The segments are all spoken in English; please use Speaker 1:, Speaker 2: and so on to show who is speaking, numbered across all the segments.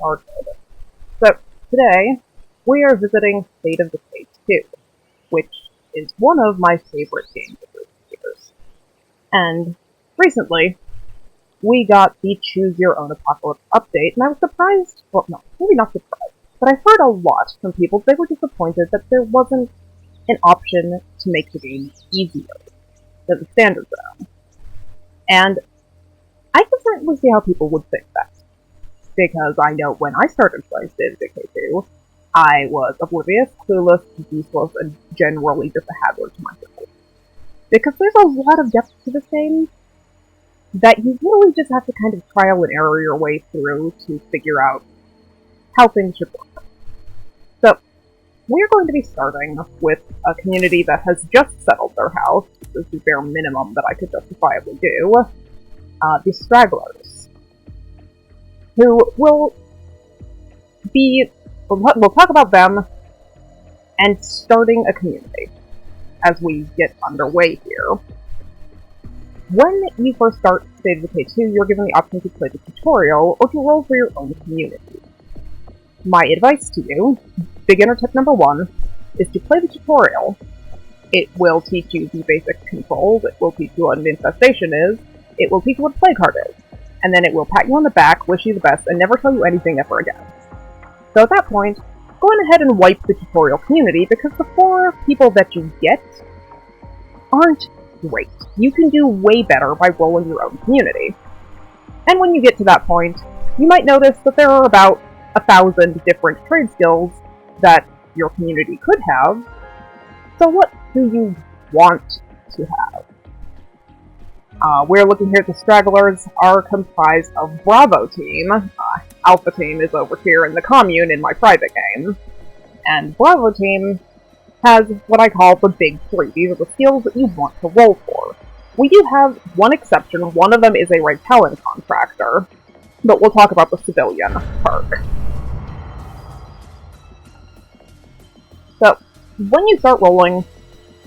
Speaker 1: started. So, today, we are visiting State of Decay 2, which is one of my favorite games of recent years. And recently, we got the Choose Your Own Apocalypse update, and I was surprised, well, no, maybe not surprised, but I heard a lot from people they were disappointed that there wasn't an option to make the game easier than the standard zone. And I can certainly see how people would think that, because I know when I started playing State of Decay 2, I was oblivious, clueless, useless, and generally just a hazard to myself. Because there's a lot of depth to this game that you really just have to kind of trial and error your way through to figure out how things should work. So, we're going to be starting with a community that has just settled their house. This is the bare minimum that I could justifiably do. The Stragglers, who will be, we'll talk about them and starting a community as we get underway here. When you first start State of Decay 2, you're given the option to play the tutorial or to roll for your own community. My advice to you, beginner tip number 1, is to play the tutorial. It will teach you the basic controls, it will teach you what an infestation is, it will teach you what a plague heart is, and then it will pat you on the back, wish you the best, and never tell you anything ever again. So at that point, go on ahead and wipe the tutorial community, because the 4 people that you get aren't great. You can do way better by rolling your own community. And when you get to that point, you might notice that there are about 1,000 different trade skills that your community could have. So what do you want to have? We're looking here at the Stragglers are comprised of Bravo Team. Alpha Team is over here in the commune in my private game. And Bravo Team has what I call the big 3. These are the skills that you want to roll for. We do have one exception. One of them is a Red Talon contractor, but we'll talk about the civilian perk. So, when you start rolling,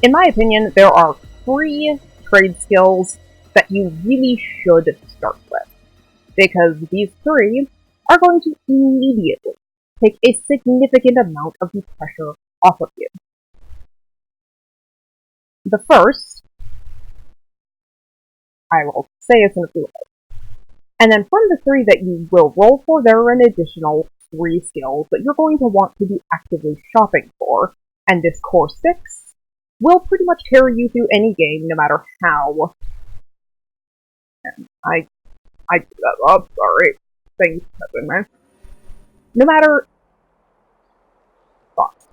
Speaker 1: in my opinion, there are 3 trade skills that you really should start with, because these 3 are going to immediately take a significant amount of the pressure off of you. The first, I will say as soon as we roll. And then from the 3 that you will roll for, there are an additional 3 skills that you're going to want to be actively shopping for, and this core 6 will pretty much carry you through any game, no matter how. And I do that up, sorry. Things happen, man. No matter... Thoughts.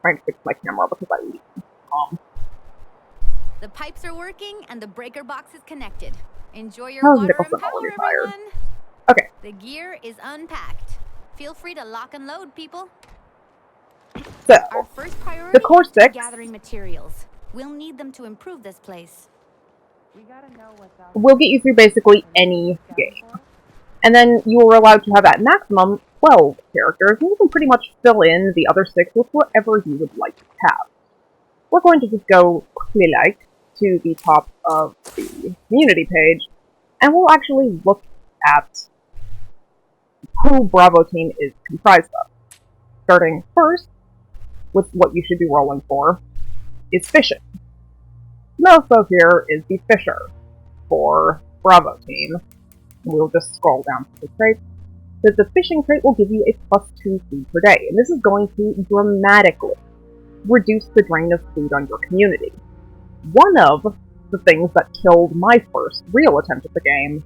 Speaker 1: Trying to fix my camera because I leave.
Speaker 2: The pipes are working and the breaker box is connected. Enjoy your water
Speaker 1: Nicholson
Speaker 2: and power,
Speaker 1: already tired.
Speaker 2: everyone.
Speaker 1: Okay.
Speaker 2: The gear is unpacked. Feel free to lock and load, people.
Speaker 1: So,
Speaker 2: Our first priority
Speaker 1: the core
Speaker 2: is
Speaker 1: 6
Speaker 2: gathering materials. We'll need them to improve this place. We gotta know what's out
Speaker 1: will get you through basically any game. And then you are allowed to have at maximum 12 characters, and you can pretty much fill in the other 6 with whatever you would like to have. We're going to just go quickly to the top of the community page, and we'll actually look at who Bravo Team is comprised of. Starting first with what you should be rolling for is fishing. Melso here is the fisher for Bravo Team. We'll just scroll down to the trait. So the fishing trait will give you a +2 food per day, and this is going to dramatically reduce the drain of food on your community. One of the things that killed my first real attempt at the game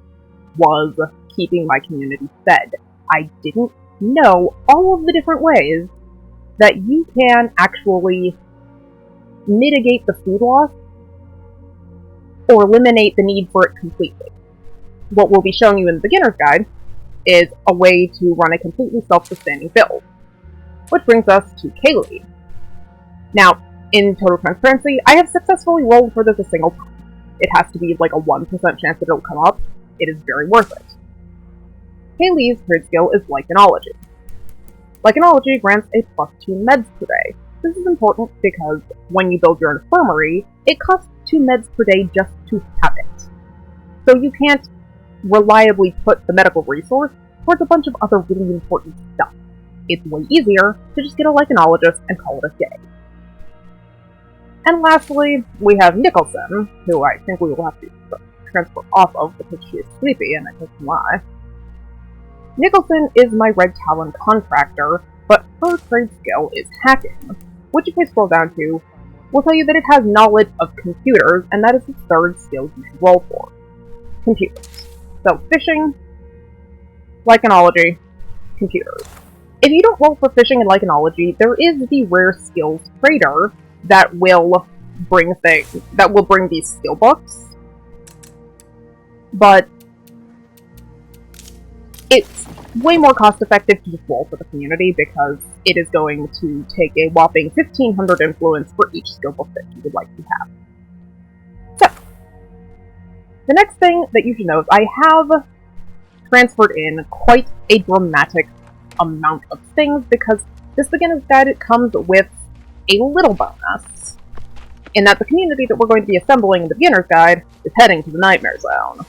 Speaker 1: was keeping my community fed. I didn't know all of the different ways that you can actually mitigate the food loss or eliminate the need for it completely. What we'll be showing you in the beginner's guide is a way to run a completely self-sustaining build. Which brings us to Kaylee. Now, in total transparency, I have successfully rolled for this a single time. It has to be like a 1% chance that it'll come up. It is very worth it. Kaylee's trade skill is Lycanology. Lycanology grants a +2 meds per day. This is important because when you build your infirmary, it costs 2 meds per day just to have it. So you can't reliably put the medical resource towards a bunch of other really important stuff. It's way easier to just get a lichenologist and call it a day. And lastly, we have Nicholson, who I think we will have to transfer off of because she is sleepy and I can't lie. Nicholson is my Red Talon contractor, but her trade skill is hacking, which if I scroll down to, will tell you that it has knowledge of computers, and that is the third skill you should roll for. Computers. So, fishing, lichenology, computers. If you don't roll for fishing and lichenology, there is the rare skills trader that will bring these skill books. But it's way more cost effective to just roll for the community because it is going to take a whopping 1,500 influence for each skill book that you would like to have. So, the next thing that you should know is I have transferred in quite a dramatic amount of things because this beginner's guide comes with a little bonus, in that the community that we're going to be assembling in the beginner's guide is heading to the Nightmare Zone,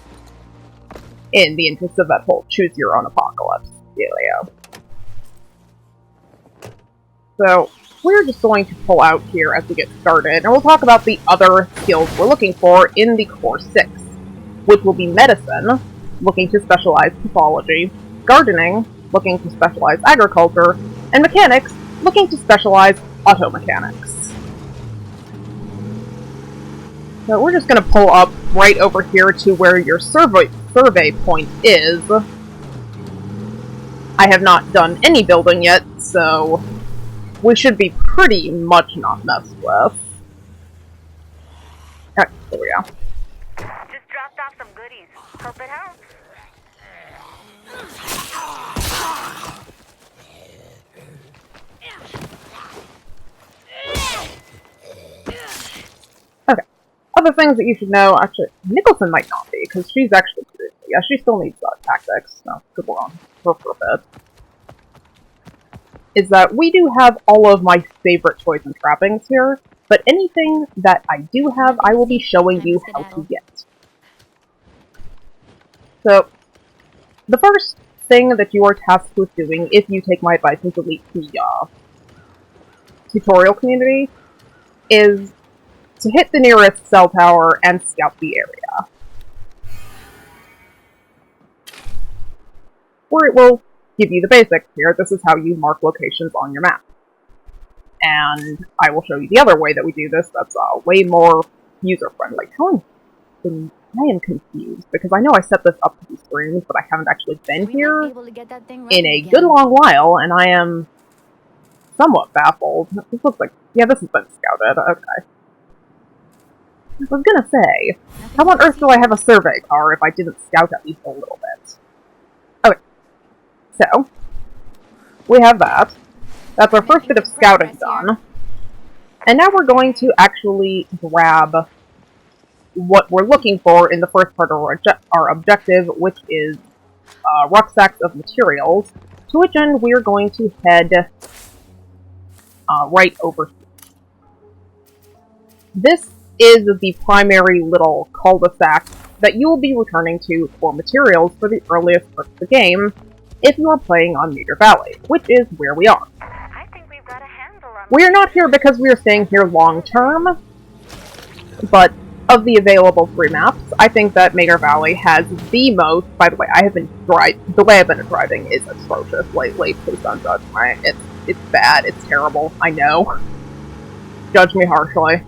Speaker 1: in the interest of that whole choose-your-own apocalypse dealio. So, we're just going to pull out here as we get started, and we'll talk about the other skills we're looking for in the Core 6, which will be Medicine, looking to specialize Pathology, Gardening, looking to specialize Agriculture, and Mechanics, looking to specialize Automechanics. So we're just going to pull up right over here to where your survey point is. I have not done any building yet, so we should be pretty much not messed with. Alright, there we go.
Speaker 2: Just dropped off some goodies. Hope it helps.
Speaker 1: Okay. Other things that you should know, actually, Nicholson might not be, because she's actually pretty. Yeah, she still needs tactics, so good luck on her for a bit. Is that we do have all of my favorite toys and trappings here, but anything that I do have, I will be showing you how to get. So, the first thing that you are tasked with doing, if you take my advice and delete the tutorial community, is to hit the nearest cell tower and scout the area. Where it will give you the basics here. This is how you mark locations on your map. And I will show you the other way that we do this that's way more user-friendly. I am confused, because I know I set this up to be streams, but I haven't actually been here in a good long while, and I am somewhat baffled. This looks like, yeah, this has been scouted, okay. I was gonna say, how on earth do I have a survey car if I didn't scout at least a little bit? Okay, so, we have that. That's our first bit of scouting done. And now we're going to actually grab what we're looking for in the first part of our objective, which is rucksacks of materials, to which end we're going to head right over here. This is the primary little cul-de-sac that you will be returning to for materials for the earliest part of the game if you are playing on Meteor Valley, which is where we are.
Speaker 2: I think we've got a handle on
Speaker 1: We are not here because we are staying here long-term, but of the available free maps, I think that Meteor Valley has the most. By the way, the way I've been driving is atrocious lately. Please don't judge me. It's bad. It's terrible. I know. Judge me harshly.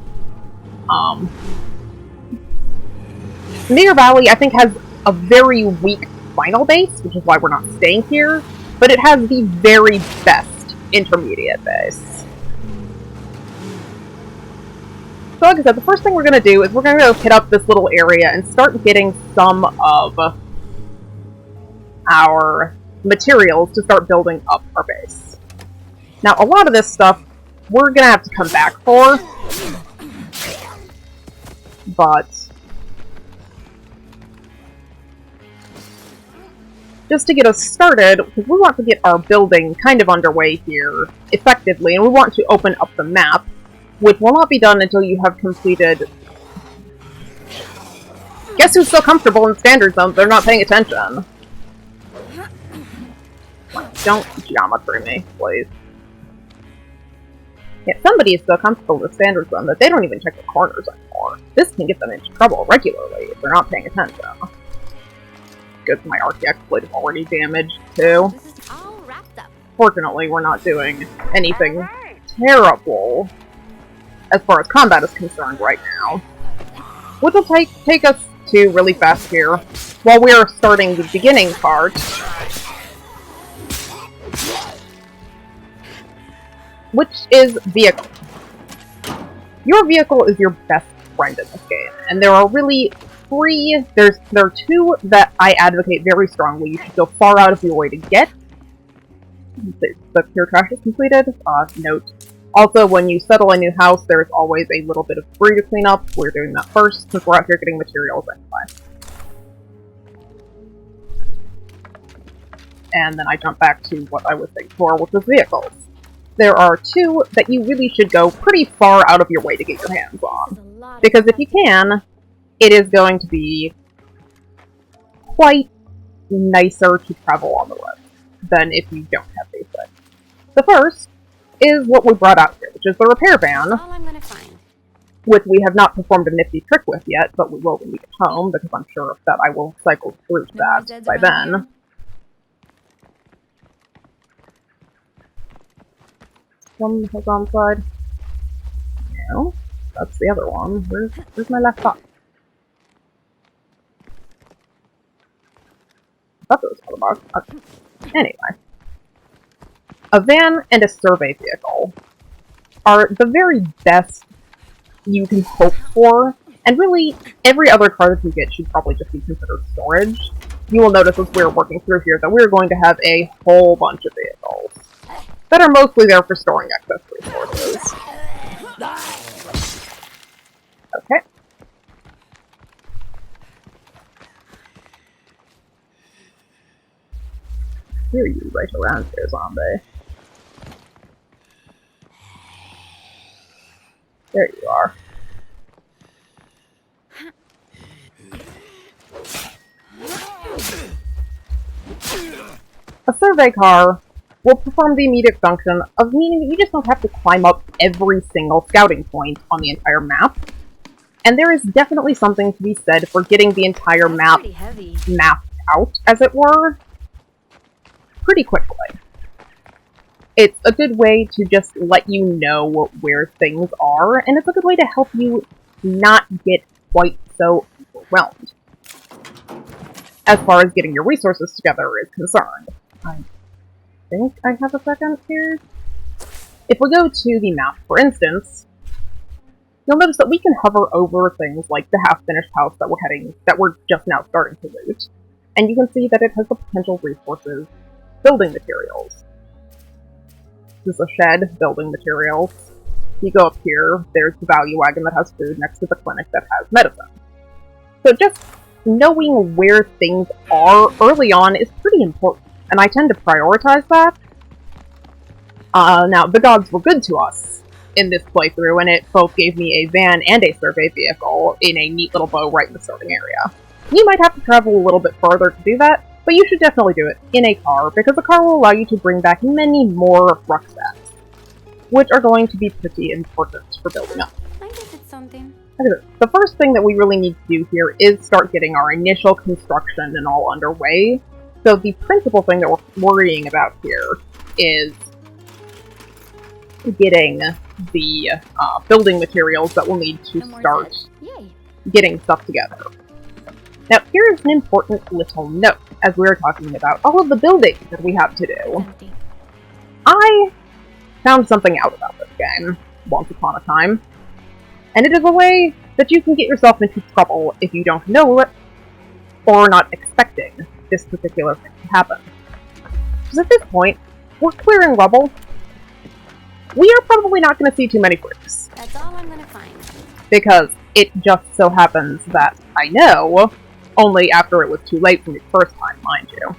Speaker 1: Meteor Valley, I think, has a very weak final base, which is why we're not staying here, but it has the very best intermediate base. So like I said, the first thing we're going to do is we're going to go hit up this little area and start getting some of our materials to start building up our base. Now, a lot of this stuff we're going to have to come back for, but just to get us started, because we want to get our building kind of underway here effectively, and we want to open up the map, which will not be done until you have completed... Guess who's so comfortable in standard zones they're not paying attention? Don't geometry me, please. Yeah, somebody is so comfortable with standard zone that they don't even check the corners anymore. This can get them into trouble regularly if they're not paying attention. Good, my RTX blade is already damaged, too.
Speaker 2: This is all wrapped up.
Speaker 1: Fortunately, we're not doing anything terrible as far as combat is concerned right now. Which will take us to really fast here, while we are starting the beginning part, which is vehicle. Your vehicle is your best friend in this game, and there are really three. There are two that I advocate very strongly. You should go far out of your way to get. The pure trash is completed. Note. Also, when you settle a new house, there's always a little bit of debris to clean up. We're doing that first, since we're out here getting materials anyway. And then I jump back to what I was saying before, which was vehicles. There are two that you really should go pretty far out of your way to get your hands on. Because if you can, it is going to be quite nicer to travel on the road than if you don't have these things. The first is what we brought out here, which is the repair van,
Speaker 2: All I'm gonna find.
Speaker 1: which we have not performed a nifty trick with yet, but we will when we get home, because I'm sure that I will cycle through that by then. One has on side. No, that's the other one. Where's my laptop? I thought there was another box. Okay. Anyway. A van and a survey vehicle are the very best you can hope for, and really, every other car that you get should probably just be considered storage. You will notice as we're working through here that we're going to have a whole bunch of vehicles that are mostly there for storing excess resources. Okay. Hear you right around here, zombie. There you are. A survey car will perform the immediate function of meaning that you just don't have to climb up every single scouting point on the entire map. And there is definitely something to be said for getting the entire map mapped out, as it were, pretty quickly. It's a good way to just let you know where things are, and it's a good way to help you not get quite so overwhelmed as far as getting your resources together is concerned. I think I have a second here. If we go to the map, for instance, you'll notice that we can hover over things like the half-finished house that we're just now starting to loot, and you can see that it has the potential resources, building materials. This is a shed, building materials. You go up here, there's the value wagon that has food next to the clinic that has medicine. So just knowing where things are early on is pretty important, and I tend to prioritize that. Now, the gods were good to us in this playthrough, and it both gave me a van and a survey vehicle in a neat little bow right in the starting area. You might have to travel a little bit further to do that, but you should definitely do it in a car, because the car will allow you to bring back many more rucksacks, which are going to be pretty important for building up.
Speaker 2: I guess it's something.
Speaker 1: The first thing that we really need to do here is start getting our initial construction and all underway. So the principal thing that we're worrying about here is getting the building materials that we'll need to start getting stuff together. Now, here's an important little note, as we're talking about all of the building that we have to do. I found something out about this game, once upon a time, and it is a way that you can get yourself into trouble if you don't know it, or are not expecting this particular thing to happen. Because at this point, we're clearing rubble. We are probably not going to see too many freaks.
Speaker 2: That's all I'm gonna find.
Speaker 1: Because it just so happens that I know, only after it was too late for me the first time, mind you,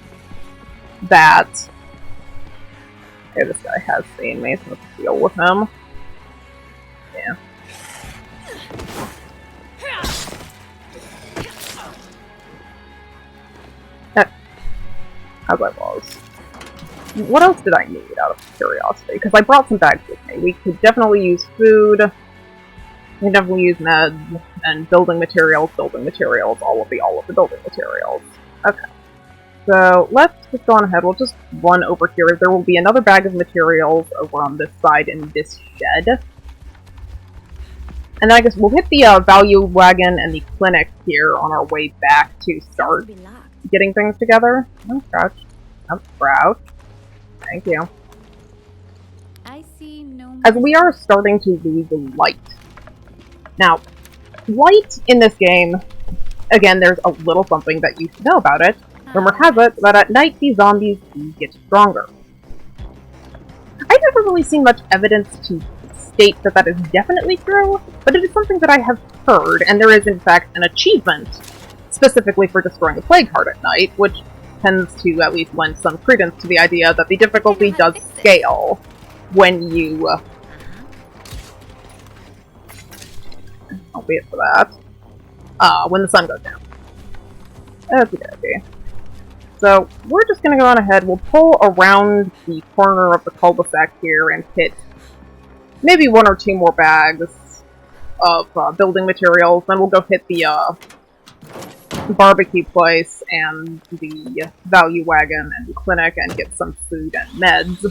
Speaker 1: that... Okay, this guy has seen me, so let's deal with him. Yeah. As I was. What else did I need out of curiosity? Because I brought some bags with me. We could definitely use food. We can definitely use meds and building materials, all of the building materials. Okay. So let's just go on ahead. We'll just run over here. There will be another bag of materials over on this side in this shed. And then I guess we'll hit the value wagon and the clinic here on our way back to start getting things together. Don't crouch. Don't crouch. Thank you.
Speaker 2: I see no.
Speaker 1: As we are starting to lose light. Now, light in this game, again, there's a little something that you should know about it. Rumor has it that at night these zombies do get stronger. I've never really seen much evidence to state that that is definitely true, but it is something that I have heard, and there is in fact an achievement specifically for destroying a plague heart at night, which tends to at least lend some credence to the idea that the difficulty does scale when you... albeit for that. When the sun goes down. Okay. So, we're just gonna go on ahead, we'll pull around the corner of the cul-de-sac here and hit maybe 1 or 2 more bags of building materials, then we'll go hit the barbecue place and the value wagon and the clinic and get some food and meds.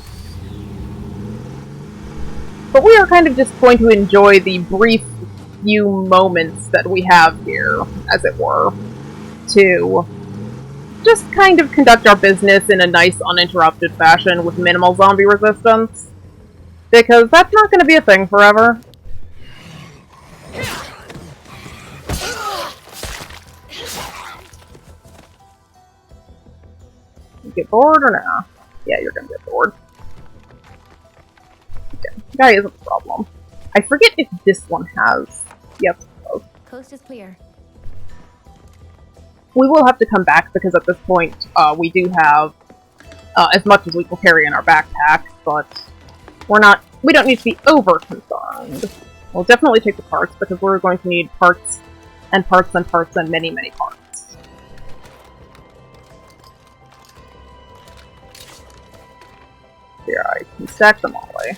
Speaker 1: But we are kind of just going to enjoy the brief few moments that we have here, as it were, to just kind of conduct our business in a nice, uninterrupted fashion with minimal zombie resistance. Because that's not going to be a thing forever. You get bored or no? Yeah, you're going to get bored. Okay, guy isn't a problem. I forget if this one has... Yep.
Speaker 2: Coast is clear.
Speaker 1: We will have to come back because at this point we do have as much as we can carry in our backpack, but we don't need to be over concerned. We'll definitely take the parts because we're going to need parts and parts and parts and many, many parts. Here, I can stack them all away.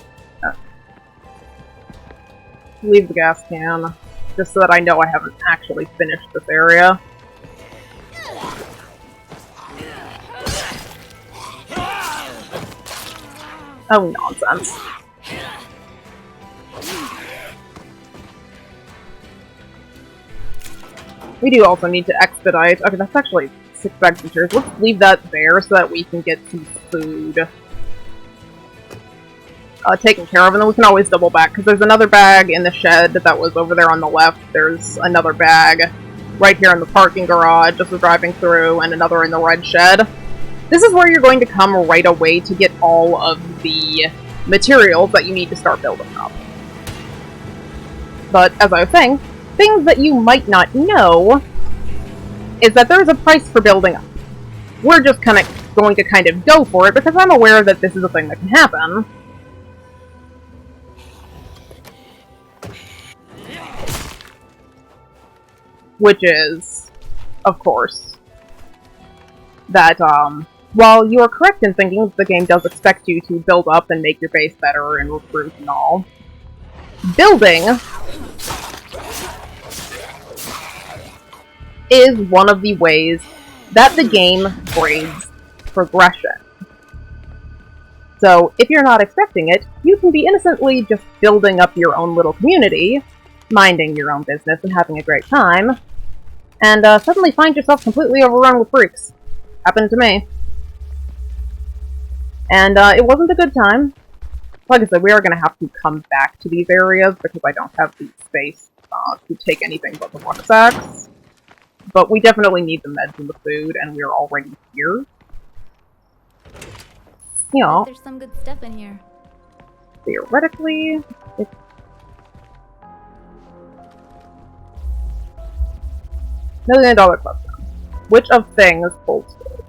Speaker 1: Leave the gas can, just so that I know I haven't actually finished this area. Oh, nonsense. We do also need to expedite. Okay, that's actually 6 bags of materials. Let's leave that there so that we can get some food taken care of, and then we can always double back, because there's another bag in the shed that was over there on the left. There's another bag right here in the parking garage as we're driving through, and another in the red shed. This is where you're going to come right away to get all of the materials that you need to start building up. But, as I was saying, things that you might not know is that there's a price for building up. We're just going to kind of go for it, because I'm aware that this is a thing that can happen. Which is, of course, that, while you are correct in thinking that the game does expect you to build up and make your base better and recruit and all, building is one of the ways that the game grades progression. So, if you're not expecting it, you can be innocently just building up your own little community, minding your own business and having a great time, and suddenly find yourself completely overrun with freaks. Happened to me. And it wasn't a good time. Like I said, we are going to have to come back to these areas because I don't have the space to take anything but the rucksacks. But we definitely need the meds and the food, and we're already here. You know,
Speaker 2: There's some good stuff in here.
Speaker 1: theoretically, it's... $1 million question. Which of things holds good?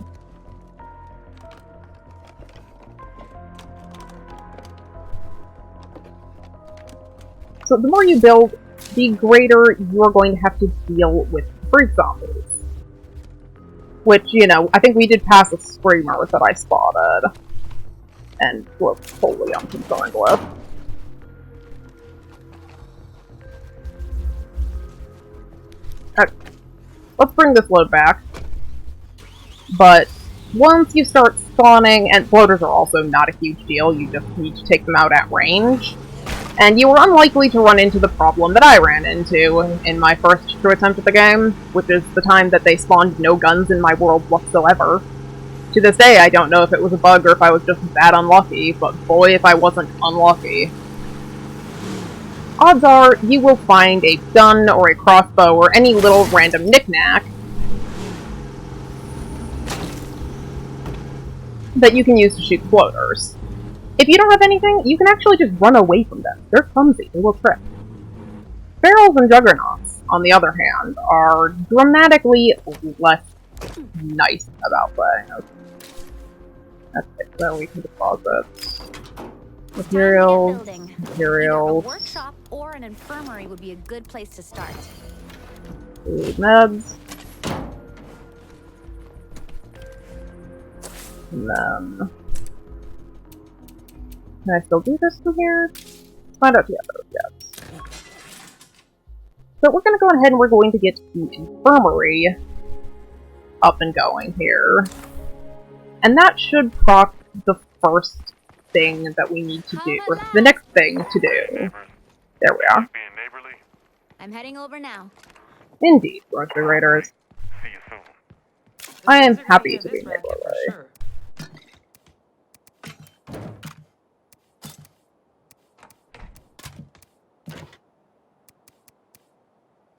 Speaker 1: So the more you build, the greater you're going to have to deal with freak zombies. Which, you know, I think we did pass a screamer that I spotted. and we're totally unconcerned with. Okay, let's bring this load back. But once you start spawning, and floaters are also not a huge deal, you just need to take them out at range. And you are unlikely to run into the problem that I ran into in my first true attempt at the game, which is the time that they spawned no guns in my world whatsoever. To this day, I don't know if it was a bug or if I was just that unlucky, but boy if I wasn't unlucky. Odds are, you will find a gun or a crossbow or any little random knickknack that you can use to shoot floaters. If you don't have anything, you can actually just run away from them. They're clumsy, they will trip. Barrels and juggernauts, on the other hand, are dramatically less nice about things. That's it, so we can deposit materials, materials.
Speaker 2: A workshop or an infirmary would be a good place to start.
Speaker 1: Food, meds. And then... Can I still do this from here? Let's find out together, yes. So we're gonna go ahead and we're going to get the infirmary up and going here. And that should proc the first thing that we need to do, or the next thing to do. There we are.
Speaker 2: I'm heading over now.
Speaker 1: Indeed, grocery raiders. I am happy to be neighborly.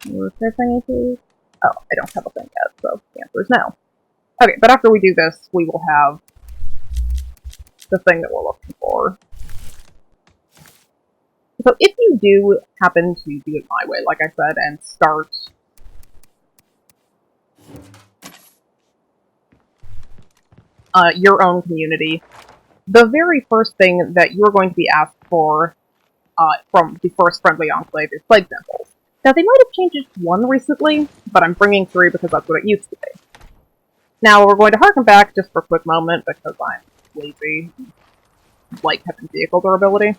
Speaker 1: Repair thingy, please? Oh, I don't have a thing yet, so the answer is no. Okay, but after we do this, we will have the thing that we're looking for. So if you do happen to do it my way, like I said, and start your own community, the very first thing that you're going to be asked for from the first friendly enclave is plague samples. Now, they might have changed it to 1 recently, but I'm bringing 3 because that's what it used to be. Now, we're going to harken back just for a quick moment because I'm lazy, like having vehicle durability.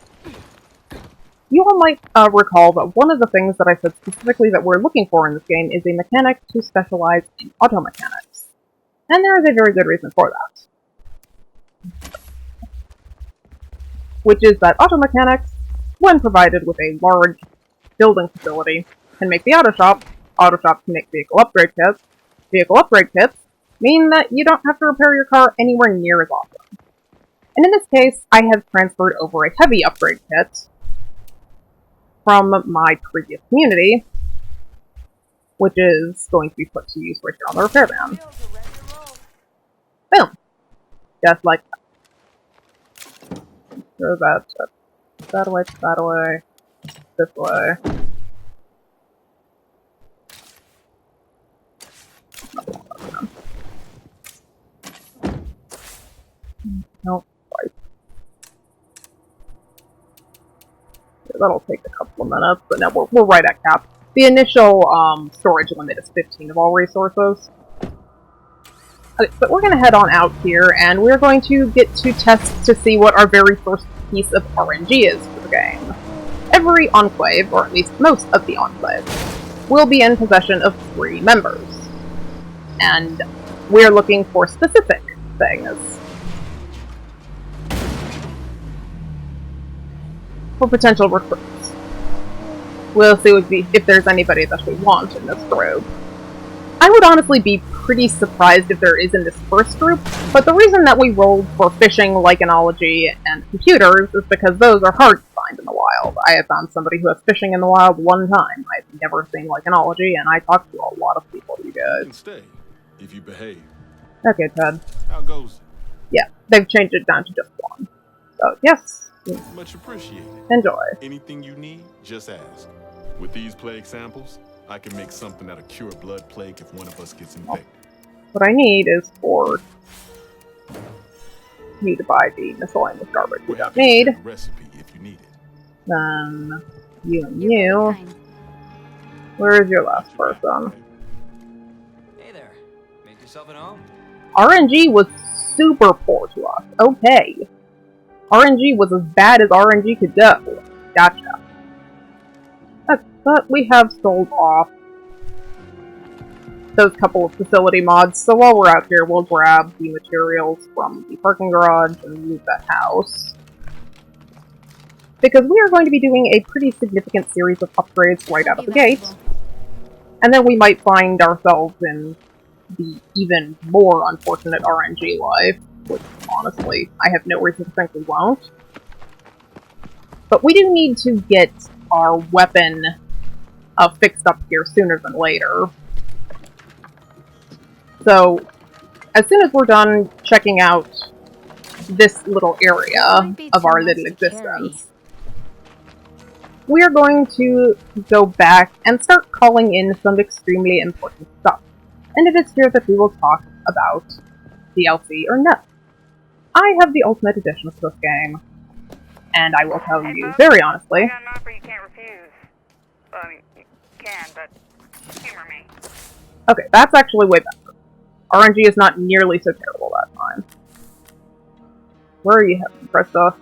Speaker 1: You all might recall that one of the things that I said specifically that we're looking for in this game is a mechanic to specialize in auto mechanics. And there is a very good reason for that. Which is that auto mechanics, when provided with a large building facility, can make the auto shop can make vehicle upgrade kits mean that you don't have to repair your car anywhere near as often. And in this case, I have transferred over a heavy upgrade kit from my previous community, which is going to be put to use right here on the repair van. Boom! Just like that. Throw that away, this way. Nope, right. That'll take a couple of minutes, but no, we're right at cap. The initial storage limit is 15 of all resources. Okay, but we're gonna head on out here, and we're going to get to test to see what our very first piece of RNG is for the game. Every enclave, or at least most of the enclaves, will be in possession of 3 members. And we're looking for specific things. For potential recruits. We'll see if there's anybody that we want in this group. I would honestly be pretty surprised if there is in this first group, but the reason that we rolled for fishing, lichenology, and computers is because those are hard to find in the wild. I have found somebody who has fishing in the wild 1 time. I've never seen lichenology, and I talked to a lot of people, you guys.
Speaker 3: You can stay, if you behave.
Speaker 1: Okay, Ted.
Speaker 3: How goes it?
Speaker 1: Yeah, they've changed it down to just 1. So, yes.
Speaker 3: Much appreciated.
Speaker 1: Enjoy.
Speaker 3: Anything you need, just ask. With these plague samples, I can make something that'll cure a blood plague if one of us gets infected.
Speaker 1: What I need is for you to buy the miscellaneous garbage we don't need.
Speaker 3: Recipe if you need it.
Speaker 1: Then you and you. Where is your last person?
Speaker 4: Hey there. Make yourself at home?
Speaker 1: RNG was super poor to us. Okay. RNG was as bad as RNG could go. Gotcha. But we have sold off those couple of facility mods, so while we're out here, we'll grab the materials from the parking garage and loot that house. Because we are going to be doing a pretty significant series of upgrades right out of the gate, and then we might find ourselves in the even more unfortunate RNG life, which, honestly, I have no reason to think we won't. But we do need to get our weapon fixed up here sooner than later. So, as soon as we're done checking out this little area of our little existence, we are going to go back and start calling in some extremely important stuff. And it is here that we will talk about DLC or no. I have the Ultimate Edition of this game, and I will tell you very honestly.
Speaker 5: I got an offer you can't refuse. Well, I mean, you can, but humor me.
Speaker 1: Okay, that's actually way better. RNG is not nearly so terrible that time. Where are you heading, Krista?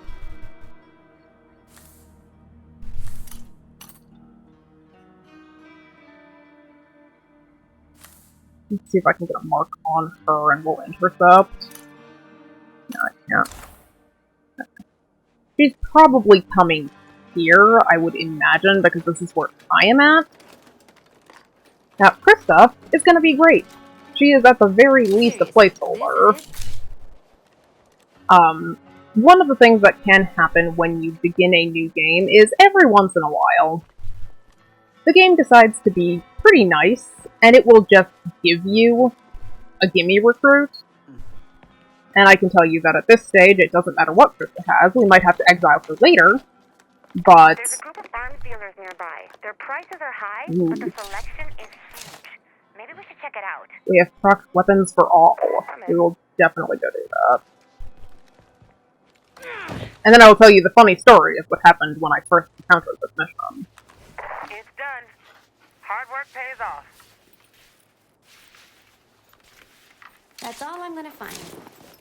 Speaker 1: Let's see if I can get a mark on her and we'll intercept. No, I can't. Okay. She's probably coming here, I would imagine, because this is where I am at. Now, Krista is going to be great. She is at the very least a placeholder. One of the things that can happen when you begin a new game is every once in a while, the game decides to be pretty nice, and it will just give you a gimme recruit. And I can tell you that at this stage, it doesn't matter what Krista has, we might have to exile her later, but...
Speaker 5: There's a group of arms dealers nearby. Their prices are high, but the selection is huge. Maybe we should check it out.
Speaker 1: We have proc weapons for all. We will definitely go do that. And then I will tell you the funny story of what happened when I first encountered this mission.
Speaker 5: It's done. Hard work pays off.
Speaker 2: That's all I'm gonna find.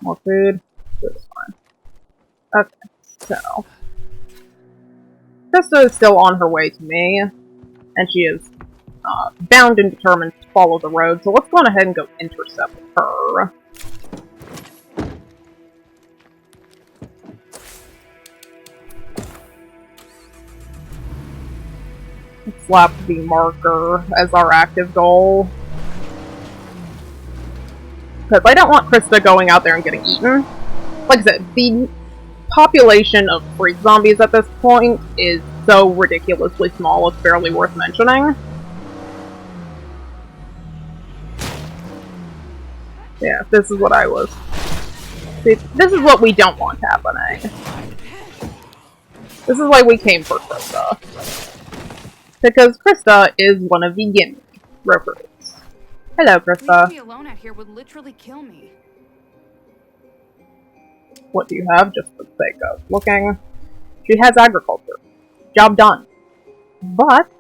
Speaker 1: More food. Food is fine. Okay, so... Krista is still on her way to me, and she is bound and determined to follow the road, so let's go on ahead and go intercept her. Let's slap the marker as our active goal. Because I don't want Krista going out there and getting eaten. Like I said, the population of freak zombies at this point is so ridiculously small, it's barely worth mentioning. Yeah, this is what I was. See, this is what we don't want happening. This is why we came for Krista. Because Krista is one of the gimme recruits. Hello, Krista.
Speaker 6: Leaving me alone out here would literally kill me.
Speaker 1: What do you have, just for the sake of looking? She has agriculture. Job done. But,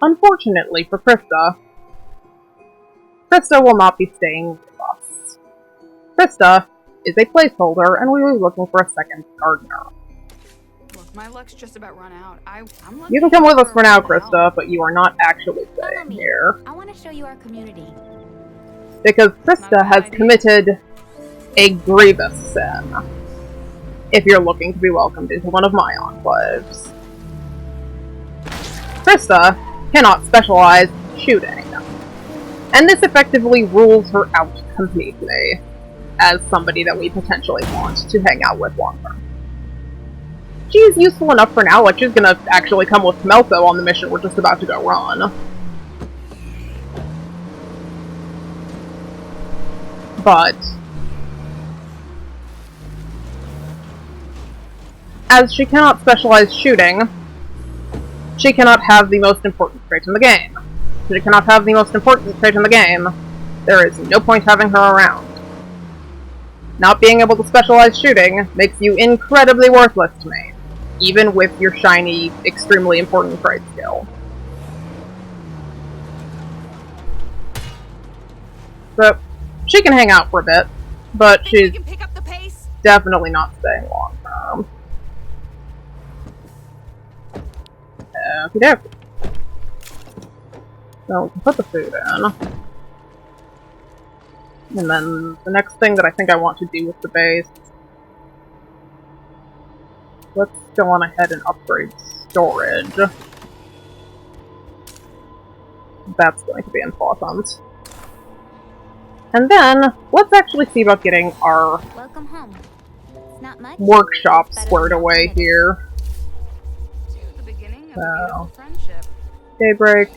Speaker 1: unfortunately for Krista, Krista will not be staying with us. Krista is a placeholder, and we will be looking for a second gardener.
Speaker 6: Look, my luck's just about run out. I'm
Speaker 1: You can come with us for now, Krista, but you are not actually staying here.
Speaker 2: I want to show you our community.
Speaker 1: Because Krista has committed a grievous sin. If you're looking to be welcomed into one of my enclaves. Krista cannot specialize shooting. And this effectively rules her out completely as somebody that we potentially want to hang out with longer. She is useful enough for now, like she's gonna actually come with Melto on the mission we're just about to go run. But as she cannot specialize shooting, she cannot have the most important trait in the game. She cannot have the most important trait in the game. There is no point having her around. Not being able to specialize shooting makes you incredibly worthless to me, even with your shiny, extremely important trait skill. So, she can hang out for a bit, but she's
Speaker 6: can pick up the pace?
Speaker 1: definitely not staying long term. Okay. So we can put the food in. And then the next thing that I think I want to do with the base, let's go on ahead and upgrade storage. That's going to be important. And then, let's actually see about getting our
Speaker 2: Welcome home. It's not much.
Speaker 1: workshop
Speaker 2: Better
Speaker 1: squared
Speaker 2: than
Speaker 1: away
Speaker 2: alternative.
Speaker 1: here.
Speaker 6: The beginning of a
Speaker 1: So,
Speaker 6: beautiful friendship.
Speaker 1: Daybreak.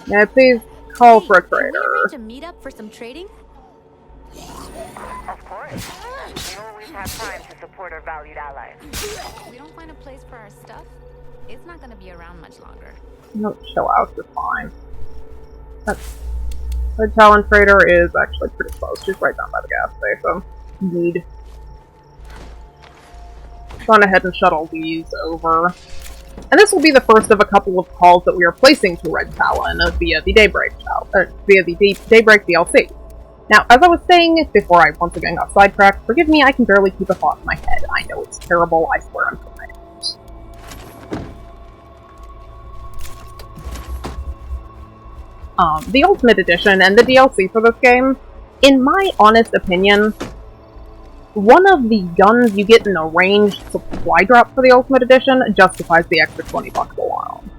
Speaker 1: Yeah, please call for a
Speaker 2: Hey, can we arrange
Speaker 1: trader.
Speaker 2: a meetup for some trading?
Speaker 5: Of course. We always have time to support our valued allies.
Speaker 2: If we don't find a place for our stuff, it's not gonna be around much longer.
Speaker 1: No, chill out, you're fine. The Talon Trader is actually pretty close. She's right down by the gas station. Indeed. Gone ahead and shuttle these over. And this will be the first of a couple of calls that we are placing to Red Talon via the Daybreak Daybreak DLC. Now, as I was saying before I once again got sidetracked, forgive me, I can barely keep a thought in my head. I know it's terrible, I swear I'm trying. The Ultimate Edition and the DLC for this game, in my honest opinion, one of the guns you get in a ranged supply drop for the Ultimate Edition justifies the extra $20 alone.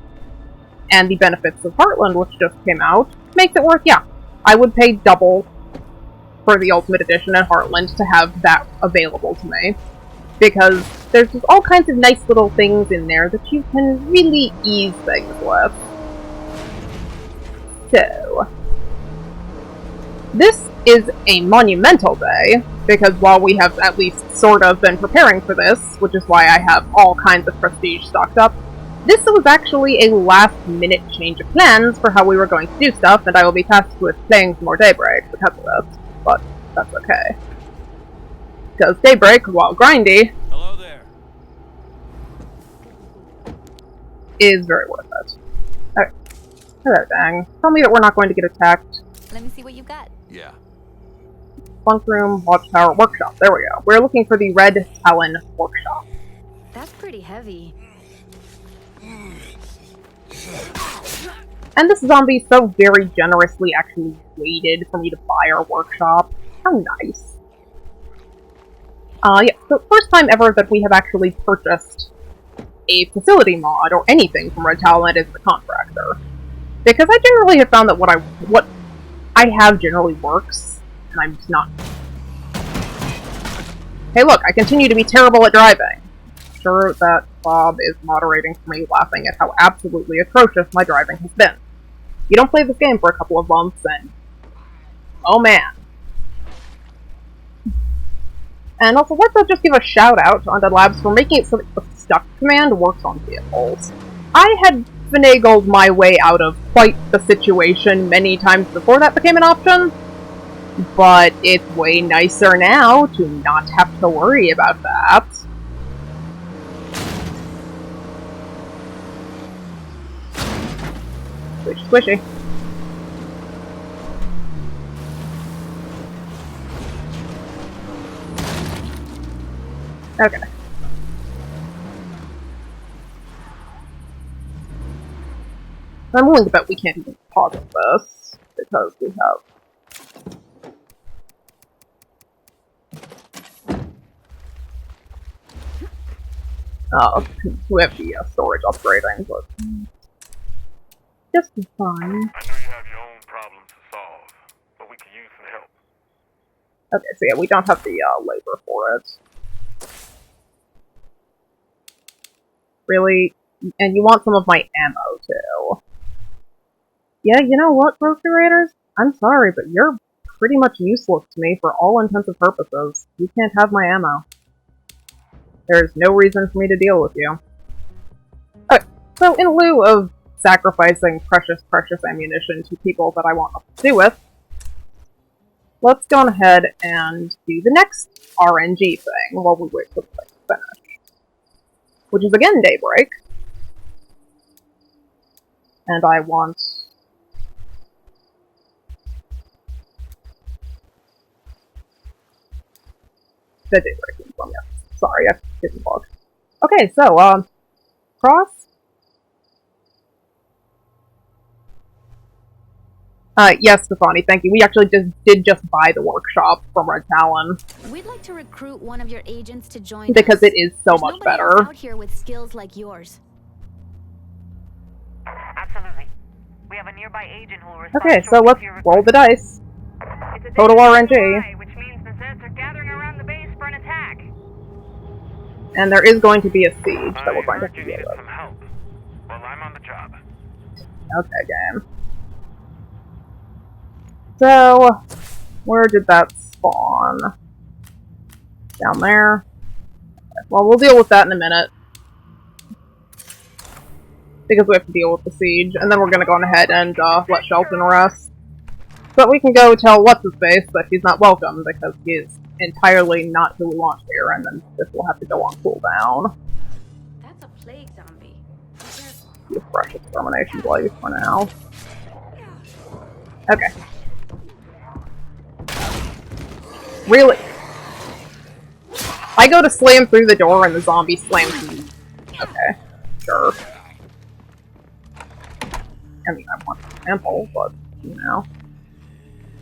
Speaker 1: And the benefits of Heartland, which just came out, makes it worth, yeah. I would pay double for the Ultimate Edition and Heartland to have that available to me. Because there's just all kinds of nice little things in there that you can really ease things with. So, this is a monumental day, because while we have at least sort of been preparing for this, which is why I have all kinds of prestige stocked up, this was actually a last-minute change of plans for how we were going to do stuff, and I will be tasked with playing some more Daybreak because of this, but that's okay. Because Daybreak, while grindy,
Speaker 4: Hello there.
Speaker 1: is very worth it. Okay. Hello, dang. Tell me that we're not going to get attacked.
Speaker 2: Let me see what you got.
Speaker 4: Yeah.
Speaker 1: Bunk room, watchtower, workshop. There we go. We're looking for the Red Talon workshop.
Speaker 2: That's pretty heavy.
Speaker 1: And this zombie so very generously actually waited for me to buy our workshop. How nice. Yeah, so first time ever that we have actually purchased a facility mod or anything from Red Talon as the contractor. Because I generally have found that what I have generally works, and I'm just not. Hey look, I continue to be terrible at driving. I'm sure that Bob is moderating for me, laughing at how absolutely atrocious my driving has been. You don't play this game for a couple of months, and oh man. And also, let's just give a shout out to Undead Labs for making it so that the stuck command works on vehicles. I had finagled my way out of quite the situation many times before that became an option, but it's way nicer now to not have to worry about that. Squishy, squishy. Okay. I'm willing to bet we can't even pause this, because we have... we have the storage upgrading, but... just be fine.
Speaker 3: I know you have your own problems to solve, but we could use some help.
Speaker 1: Okay, so yeah, we don't have the labor for it. Really? And you want some of my ammo, too. Yeah, you know what, Procurators? I'm sorry, but you're pretty much useless to me for all intents and purposes. You can't have my ammo. There's no reason for me to deal with you. Okay, so in lieu of sacrificing precious ammunition to people that I want nothing to do with, let's go on ahead and do the next RNG thing while we wait for the place to finish. Which is again Daybreak. And I want... That did break from you. Sorry, I didn't look. Okay, so, cross? Yes, Stefani, thank you. We actually did just buy the workshop from Red Talon.
Speaker 2: We'd like to recruit one of your agents to join
Speaker 1: Because
Speaker 2: us.
Speaker 1: it is so
Speaker 2: There's
Speaker 1: much
Speaker 2: nobody
Speaker 1: better.
Speaker 2: else out here with skills like yours.
Speaker 5: Absolutely. We have a nearby agent who will respond
Speaker 1: Okay, so
Speaker 5: shortly
Speaker 1: let's
Speaker 5: to your
Speaker 1: roll the
Speaker 5: request.
Speaker 1: dice.
Speaker 5: It's a
Speaker 1: Total
Speaker 5: dangerous
Speaker 1: RNG.
Speaker 5: supply, which means the Zeds are gathering around the base for an attack.
Speaker 1: And there is going to be a siege that we're going to have to deal with.
Speaker 7: some help. Well, I'm on the job.
Speaker 1: Okay, game. So, where did that spawn? Down there. Okay, well, we'll deal with that in a minute. Because we have to deal with the siege, and then we're gonna go on ahead and let Shelton rest. But we can go tell what's-his-face that he's not welcome, because he is entirely not who we want here, and then this will have to go on cooldown.
Speaker 6: That's a plague zombie. Be careful.
Speaker 1: Use fresh extermination blaze for now. Okay. Really? I go to slam through the door and the zombie slams me. Okay. Sure. I mean, I want the sample, but, you know.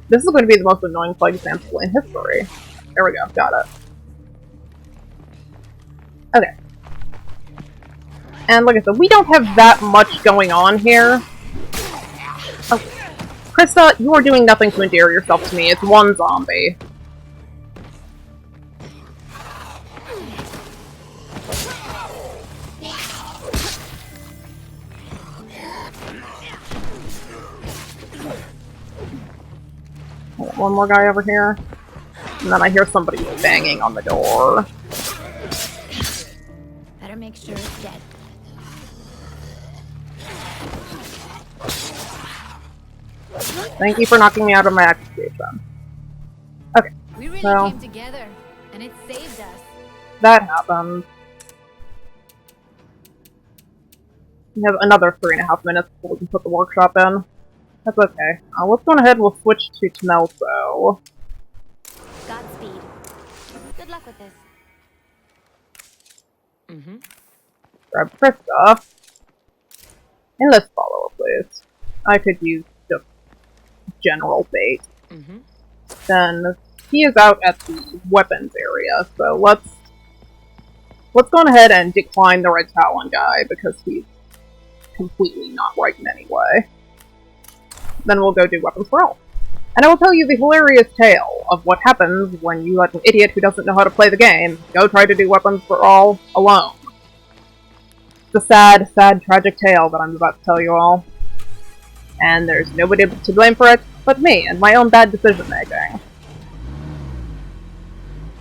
Speaker 1: This is going to be the most annoying plague sample in history. There we go, got it. Okay. And like I said, we don't have that much going on here. Oh. Krista, you are doing nothing to endear yourself to me. It's one zombie. One more guy over here. And then I hear somebody banging on the door.
Speaker 2: Better make sure it's dead.
Speaker 1: Thank you for knocking me out of my accusation. Okay,
Speaker 2: We really
Speaker 1: so
Speaker 2: came together, and it saved us.
Speaker 1: that happened. We have another 3.5 minutes before we can put the workshop in. That's okay. Let's go ahead and we'll switch to Tmelso.
Speaker 2: Godspeed. Good luck with this.
Speaker 1: Grab Krista. And let's follow her, please. I could use just general bait. Then he is out at the weapons area, so let's go ahead and decline the Red Talon guy because he's completely not right in any way. Then we'll go do weapons for all. And I will tell you the hilarious tale of what happens when you let an idiot who doesn't know how to play the game go try to do weapons for all alone. It's a sad, sad, tragic tale that I'm about to tell you all. And there's nobody to blame for it but me and my own bad decision-making.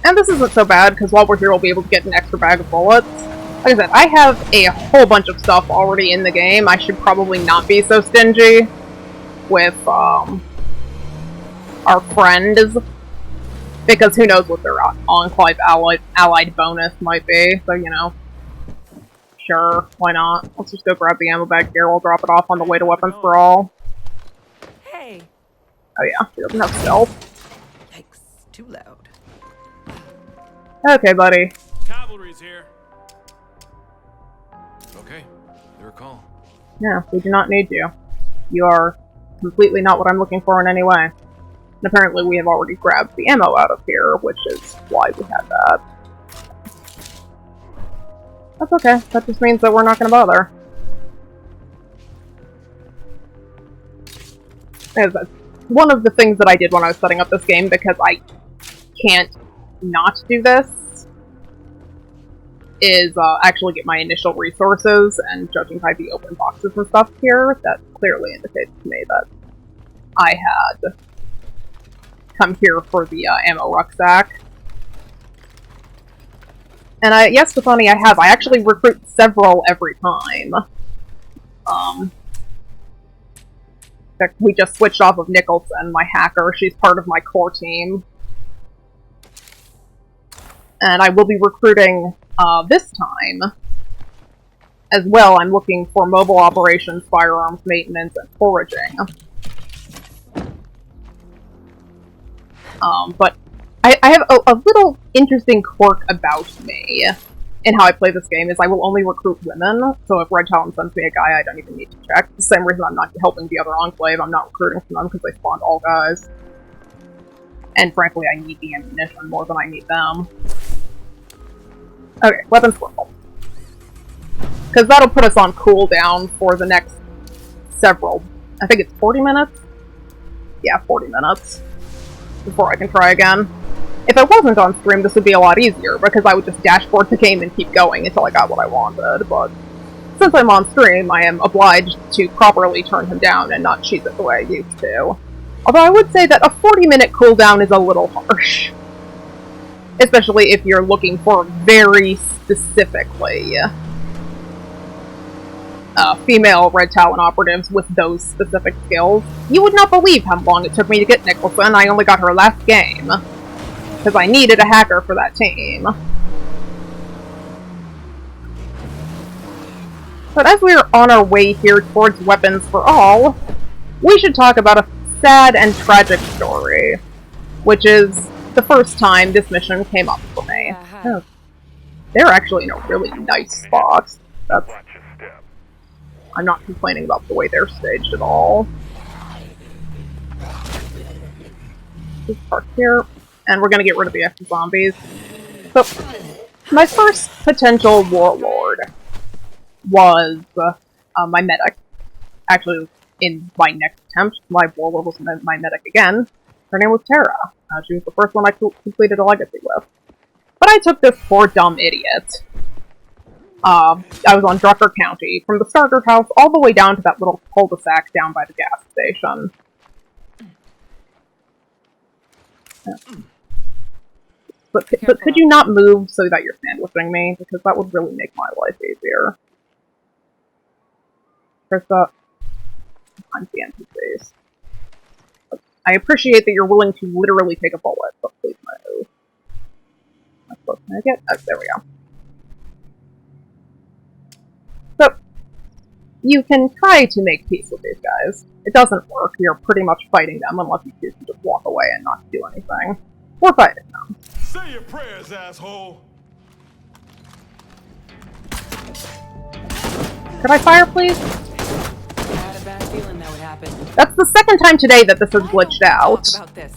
Speaker 1: And this isn't so bad, because while we're here we'll be able to get an extra bag of bullets. Like I said, I have a whole bunch of stuff already in the game. I should probably not be so stingy with, our friends. Because who knows what their Enclave allied bonus might be, so, you know. Sure, why not? Let's just go grab the ammo bag here, we'll drop it off on the way to weapons for all.
Speaker 8: Hey.
Speaker 1: Oh yeah, she doesn't have stealth.
Speaker 8: Yikes, too loud.
Speaker 1: Okay, buddy.
Speaker 3: Cavalry's here. Okay, your call.
Speaker 1: Yeah, we do not need you. You are completely not what I'm looking for in any way. And apparently we have already grabbed the ammo out of here, which is why we had that. That's okay, that just means that we're not gonna bother. One of the things that I did when I was setting up this game, because I can't not do this, is actually get my initial resources, and judging by the open boxes and stuff here, that clearly indicates to me that I had come here for the ammo rucksack. And yes, Stefani, I have. I actually recruit several every time. In fact, we just switched off of Nicholson, my hacker. She's part of my core team. And I will be recruiting, this time. As well, I'm looking for mobile operations, firearms maintenance, and foraging. But I have a little interesting quirk about me in how I play this game, is I will only recruit women, so if Red Talon sends me a guy, I don't even need to check. The same reason I'm not helping the other Enclave, I'm not recruiting from them, because they spawned all guys. And frankly, I need the ammunition more than I need them. Okay, weapons level. Because that'll put us on cooldown for the next several, I think it's 40 minutes? Yeah, 40 minutes. Before I can try again. If I wasn't on stream, this would be a lot easier, because I would just dashboard the game and keep going until I got what I wanted, but since I'm on stream, I am obliged to properly turn him down and not cheese it the way I used to. Although I would say that a 40-minute cooldown is a little harsh. Especially if you're looking for very specifically female Red Talon operatives with those specific skills. You would not believe how long it took me to get Nicholson. I only got her last game. Because I needed a hacker for that team. But as we are on our way here towards Weapons for All, we should talk about a sad and tragic story. Which is the first time this mission came up for me. Oh. They're actually in a really nice spot. That's... I'm not complaining about the way they're staged at all. Just park here. And we're gonna get rid of the extra zombies. So, my first potential Warlord was my medic. Actually, in my next attempt, my Warlord was my medic again. Her name was Tara. She was the first one I completed a legacy with. But I took this poor dumb idiot. I was on Drucker County, from the starter house all the way down to that little cul-de-sac down by the gas station. But could you not move so that you're sandwiching me? Because that would really make my life easier. Krista, I'm the NPCs. I appreciate that you're willing to literally take a bullet, but please move. How close can I get? Oh, there we go. So, you can try to make peace with these guys. It doesn't work. You're pretty much fighting them unless you choose to just walk away and not do anything. We're fighting them.
Speaker 3: Say your prayers, asshole!
Speaker 1: Could I fire, please?
Speaker 8: I had a bad feeling that would happen.
Speaker 1: That's the second time today that this has glitched out.
Speaker 8: Talk about this.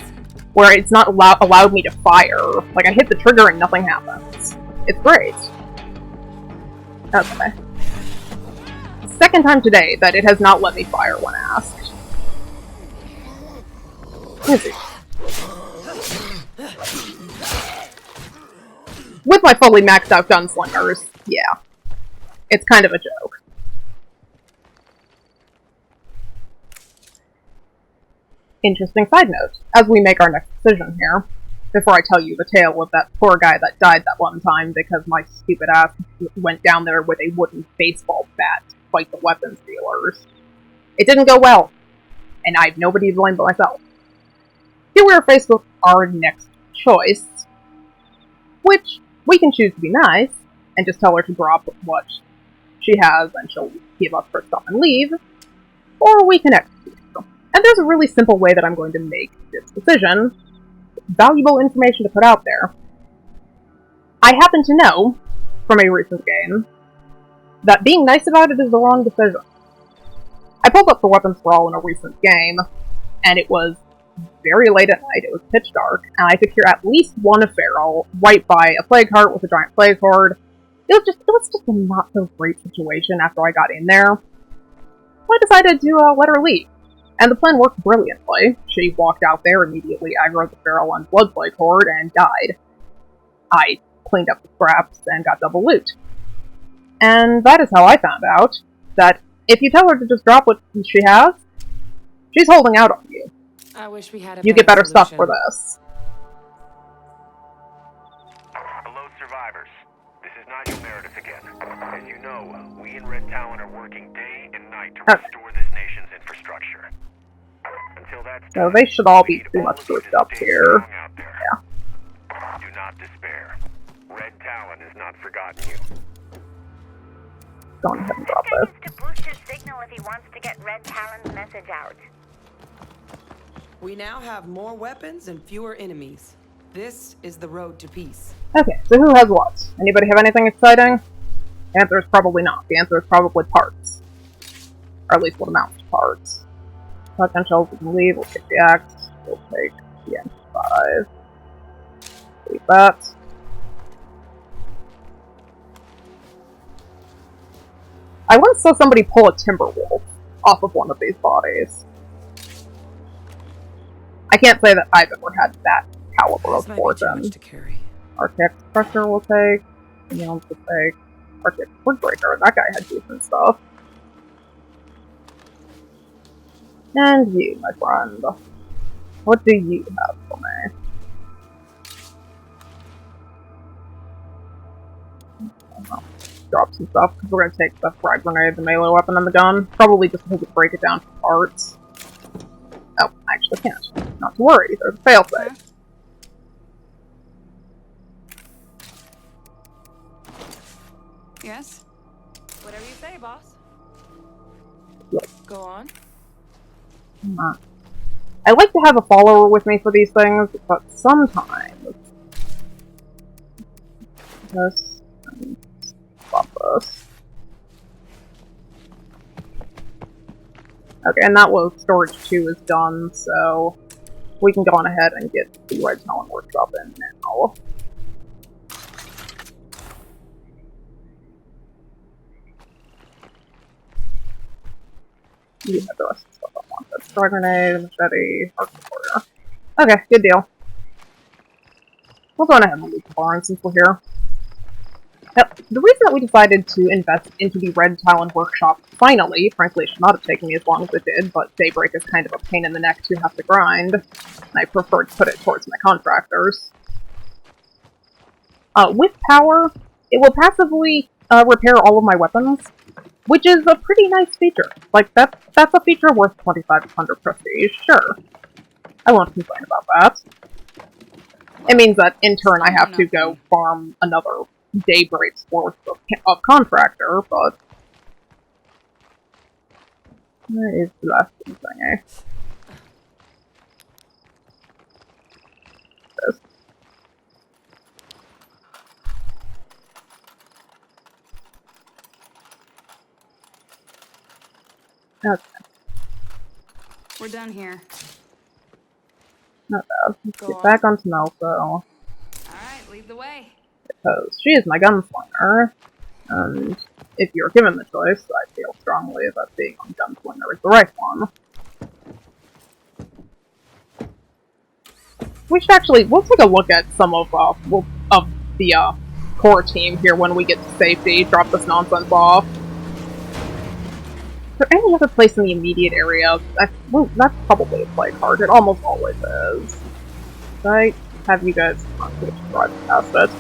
Speaker 1: Where it's not allowed me to fire. Like, I hit the trigger and nothing happens. It's great. Okay. Second time today that it has not let me fire when asked. Easy. With my fully maxed out gunslingers, yeah. It's kind of a joke. Interesting side note, as we make our next decision here, before I tell you the tale of that poor guy that died that one time because my stupid ass went down there with a wooden baseball bat to fight the weapons dealers. It didn't go well, and I have nobody to blame but myself. Here we are faced with our next choice, which we can choose to be nice, and just tell her to drop what she has and she'll give us her stuff and leave, or we can execute her. And there's a really simple way that I'm going to make this decision. Valuable information to put out there. I happen to know, from a recent game, that being nice about it is the wrong decision. I pulled up the Weapons for All in a recent game, and it was very late at night, it was pitch dark, and I could hear at least one feral right by a plague heart with a giant plague horde. It was just a not so great situation after I got in there. So I decided to let her leave. And the plan worked brilliantly. She walked out there, immediately aggroed the feral and blood plague horde, and died. I cleaned up the scraps and got double loot. And that is how I found out that if you tell her to just drop what she has, she's holding out on you.
Speaker 8: I wish we had a
Speaker 1: You get better
Speaker 8: solution.
Speaker 1: stuff for this.
Speaker 7: Hello, survivors. This is Nigel Meredith again. As you know, we in Red Talon are working day and night to restore this nation's infrastructure. Until that's
Speaker 1: So
Speaker 7: done,
Speaker 1: they should all
Speaker 7: we
Speaker 1: be
Speaker 7: need
Speaker 1: pretty
Speaker 7: all
Speaker 1: much
Speaker 7: of you
Speaker 1: grouped
Speaker 7: to
Speaker 1: up
Speaker 7: stay
Speaker 1: here.
Speaker 7: strong out there.
Speaker 1: Yeah.
Speaker 7: Do not despair. Red Talon has not forgotten you.
Speaker 1: Go on ahead and drop
Speaker 5: This guy
Speaker 1: this.
Speaker 5: needs to boost his signal if he wants to get Red Talon's message out.
Speaker 8: We now have more weapons and fewer enemies. This is the road to peace.
Speaker 1: Okay, so who has what? Anybody have anything exciting? The answer is probably not. The answer is probably parts. Or at least what amounts to parts. Shotgun shells we can leave. We'll take the axe. We'll take the M5. Leave that. I once saw somebody pull a timber wolf off of one of these bodies. I can't say that I've ever had that caliber of
Speaker 8: This might be too
Speaker 1: fortune.
Speaker 8: much to carry.
Speaker 1: Architect's Pressure will take. Neons will take. Architect's Woodbreaker. That guy had decent stuff. And you, my friend. What do you have for me? Drop some stuff, because we're going to take the frag grenade, the melee weapon, and the gun. Probably just because we break it down to parts. Oh, I actually can't. Not to worry, there's a failsafe.
Speaker 8: Yes? Whatever you say, boss.
Speaker 1: Yep.
Speaker 8: Go on.
Speaker 1: I like to have a follower with me for these things, but sometimes... This... and stop this. Okay, and that was storage 2 is done, so we can go on ahead and get the Red Talon Workshop in now. You have the rest of the stuff I want. That's frag grenade, machete, arc supporter. Okay, good deal. We'll go on ahead and loot the barn since we're here. Now, the reason that we decided to invest into the Red Talon Workshop finally, frankly it should not have taken me as long as it did, but Daybreak is kind of a pain in the neck to have to grind, and I prefer to put it towards my contractors. With power, it will passively repair all of my weapons, which is a pretty nice feature. Like, that's a feature worth 2,500 prestige, sure. I won't complain about that. It means that, in turn, I have to go farm another Daybreak's worth of contractor, but... Where is the last thing, eh? This. Okay.
Speaker 2: We're done here.
Speaker 1: Not bad. Let's get back onto Melso.
Speaker 2: All right, lead the way.
Speaker 1: Because she is my gunslinger, and if you're given the choice, I feel strongly that being on gunslinger is the right one. We should actually, we'll take a look at some of the core team here when we get to safety, drop this nonsense off. Is there any other place in the immediate area? Well, that's probably a play card, it almost always is. Right? Have you guys not drive past it?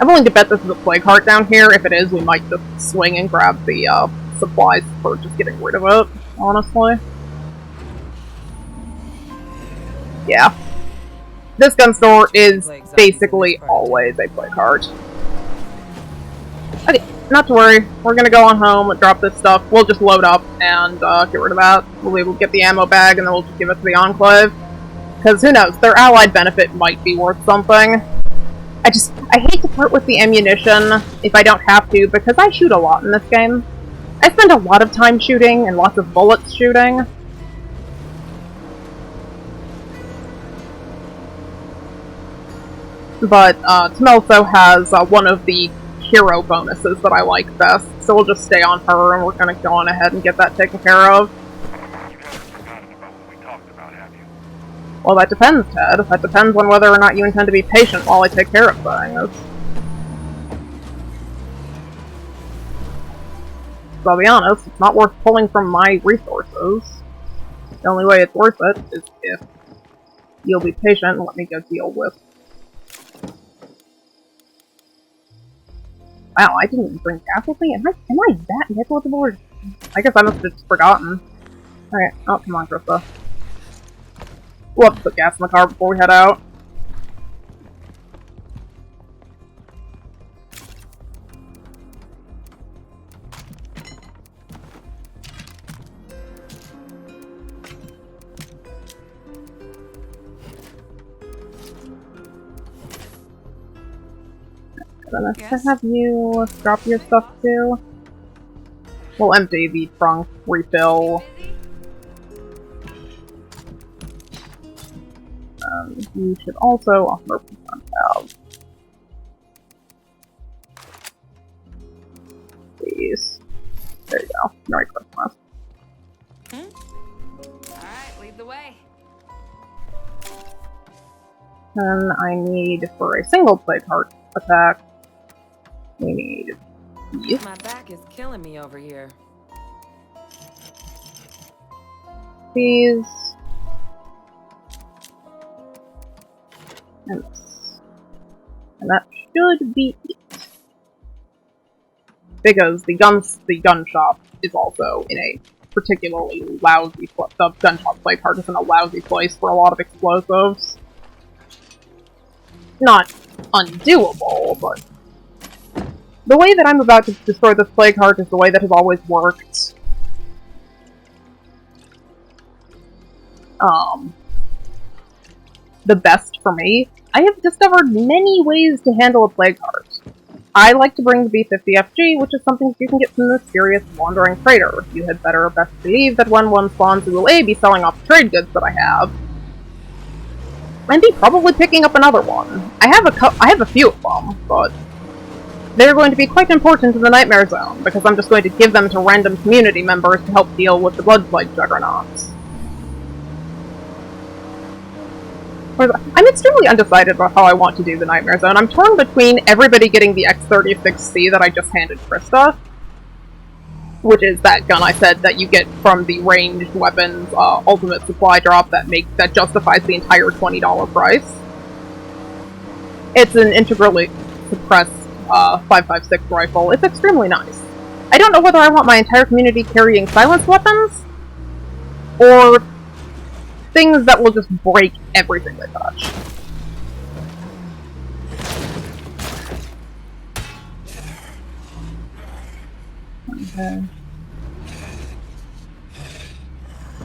Speaker 1: I'm willing to bet this is a plague heart down here. If it is, we might just swing and grab the supplies for just getting rid of it, honestly. Yeah. This gun store is basically always a plague heart. Okay, not to worry. We're gonna go on home, drop this stuff. We'll just load up and get rid of that. We'll be able to get the ammo bag and then we'll just give it to the Enclave. Because who knows, their allied benefit might be worth something. I hate to part with the ammunition if I don't have to, because I shoot a lot in this game. I spend a lot of time shooting, and lots of bullets shooting. But, Tmelso has one of the hero bonuses that I like best, so we'll just stay on her, and we're gonna go on ahead and get that taken care of.
Speaker 7: You haven't forgotten about what we talked about, have you?
Speaker 1: Well, that depends, Ted. That depends on whether or not you intend to be patient while I take care of things. So I'll be honest, it's not worth pulling from my resources. The only way it's worth it is if you'll be patient and let me go deal with... Wow, I didn't even bring gas with me? Am I that negligible? I guess I must have just forgotten. Alright, oh, come on, Krista. We'll have to put gas in the car before we head out. gonna
Speaker 8: Yes?
Speaker 1: have you drop your stuff too. We'll empty the trunk, refill. You should also 100% have these. There you go. Merry Christmas.
Speaker 8: Alright, lead the way.
Speaker 1: Then I need, for a single plague heart attack, we need these.
Speaker 8: My back is killing me over here.
Speaker 1: These. And this. And that should be it. Because the gun shop is also in a particularly lousy place. The gun shop plague heart is in a lousy place for a lot of explosives. Not undoable, but the way that I'm about to destroy this plague heart is the way that has always worked. The best for me. I have discovered many ways to handle a plague heart. I like to bring the B50FG, which is something you can get from the mysterious wandering trader. You had better best believe that when one spawns, we will A, be selling off trade goods that I have, and B, probably picking up another one. I have a few of them, but they're going to be quite important in the Nightmare Zone, because I'm just going to give them to random community members to help deal with the Blood Plague juggernauts. I'm extremely undecided about how I want to do the Nightmare Zone. I'm torn between everybody getting the X36C that I just handed Krista, which is that gun I said that you get from the ranged weapons ultimate supply drop that justifies the entire $20 price. It's an integrally suppressed 5.56 rifle. It's extremely nice. I don't know whether I want my entire community carrying silenced weapons, or things that will just break everything they touch. Okay.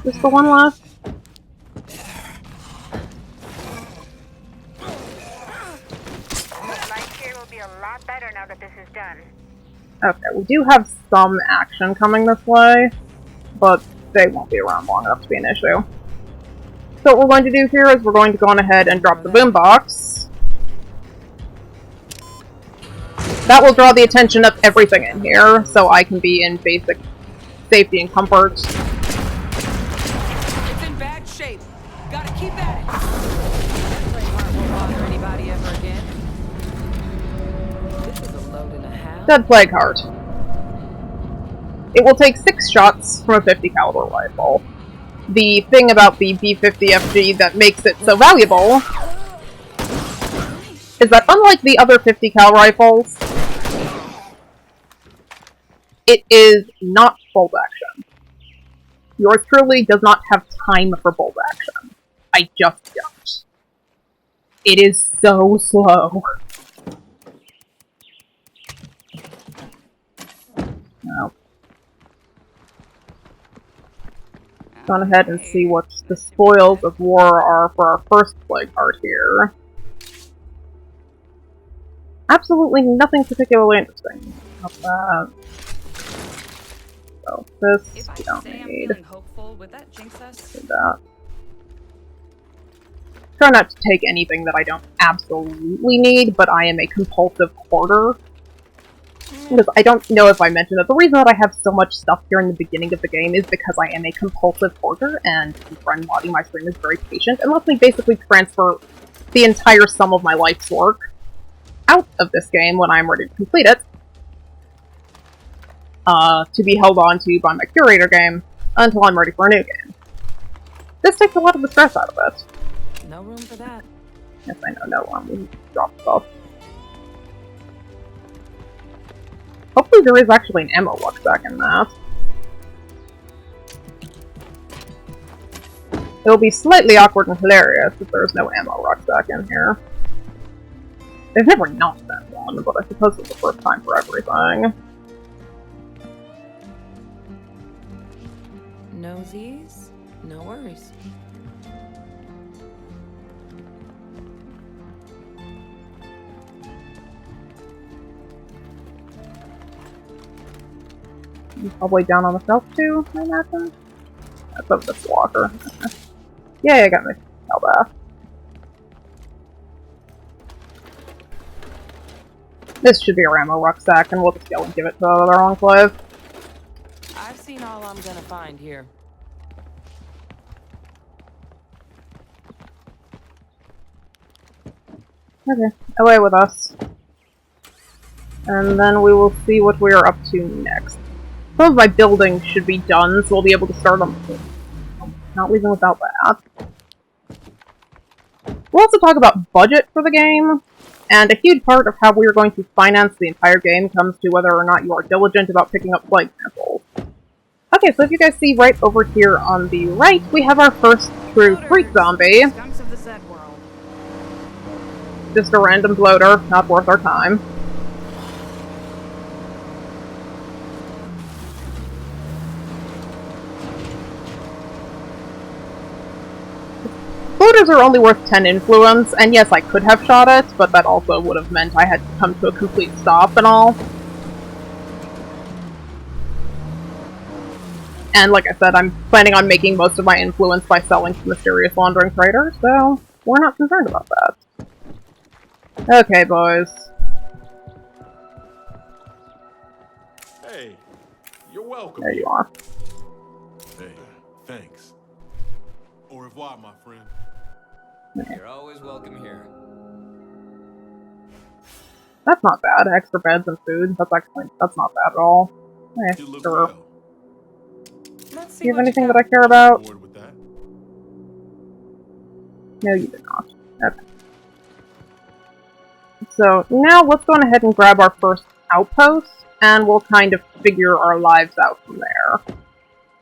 Speaker 1: Just the one left?
Speaker 5: Life here will be a lot better now that this is done.
Speaker 1: Okay, we do have some action coming this way, but they won't be around long enough to be an issue. So what we're going to do here is we're going to go on ahead and drop the boombox. That will draw the attention of everything in here, so I can be in basic safety and comfort.
Speaker 8: It's in bad shape. Gotta keep at it. That play heart won't bother anybody ever again. This is a load and a half.
Speaker 1: Dead Plague Heart. It will take 6 shots from a 50 caliber rifle. The thing about the B50FG that makes it so valuable is that unlike the other 50 cal rifles, it is not bolt action. Yours truly does not have time for bolt action. I just don't. It is so slow. No. Go ahead and see what the spoils of war are for our first plague heart here. Absolutely nothing particularly interesting about that. So this
Speaker 8: If I
Speaker 1: we don't
Speaker 8: say I'm
Speaker 1: need.
Speaker 8: feeling hopeful, would that jinx us?
Speaker 1: Do that. Try not to take anything that I don't absolutely need, but I am a compulsive hoarder. Because I don't know if I mentioned that the reason that I have so much stuff here in the beginning of the game is because I am a compulsive hoarder, and the friend modding my stream is very patient, and lets me basically transfer the entire sum of my life's work out of this game when I'm ready to complete it, to be held on to by my curator game until I'm ready for a new game. This takes a lot of the stress out of it.
Speaker 8: No room for that.
Speaker 1: Yes, I know, no one will drop stuff. Hopefully there is actually an ammo rucksack in that. It'll be slightly awkward and hilarious if there's no ammo rucksack in here. There's never not been one, but I suppose it's the first time for everything.
Speaker 8: Nosies? No worries.
Speaker 1: Probably down on the shelf too, I imagine. That's up this locker. Yeah, I got my spell back. This should be our ammo rucksack, and we'll just go and give it to the other enclave.
Speaker 8: I've seen all I'm gonna find here.
Speaker 1: Okay, away with us. And then we will see what we are up to next. Some of my buildings should be done, so we'll be able to start them. Not leaving without that. We'll also talk about budget for the game, and a huge part of how we are going to finance the entire game comes to whether or not you are diligent about picking up plague samples. Okay, so if you guys see right over here on the right, we have our first true freak zombie.
Speaker 8: Skunks of the Zed world.
Speaker 1: Just a random bloater, not worth our time. Bloaters are only worth 10 influence, and yes, I could have shot it, but that also would have meant I had to come to a complete stop and all. And like I said, I'm planning on making most of my influence by selling to mysterious wandering traders, so we're not concerned about that. Okay, boys.
Speaker 3: Hey, you're welcome.
Speaker 1: There you are.
Speaker 3: Hey, thanks. Au revoir, my friend.
Speaker 4: You're always welcome here.
Speaker 1: That's not bad. Extra beds and food. That's not bad at all.
Speaker 3: You look
Speaker 1: Sure.
Speaker 3: well.
Speaker 8: Let's see
Speaker 1: Do you have
Speaker 8: what
Speaker 1: anything
Speaker 8: got.
Speaker 1: that I care about?
Speaker 3: Bored with that?
Speaker 1: No, you did not. Okay. So, now let's go on ahead and grab our first outpost, and we'll kind of figure our lives out from there.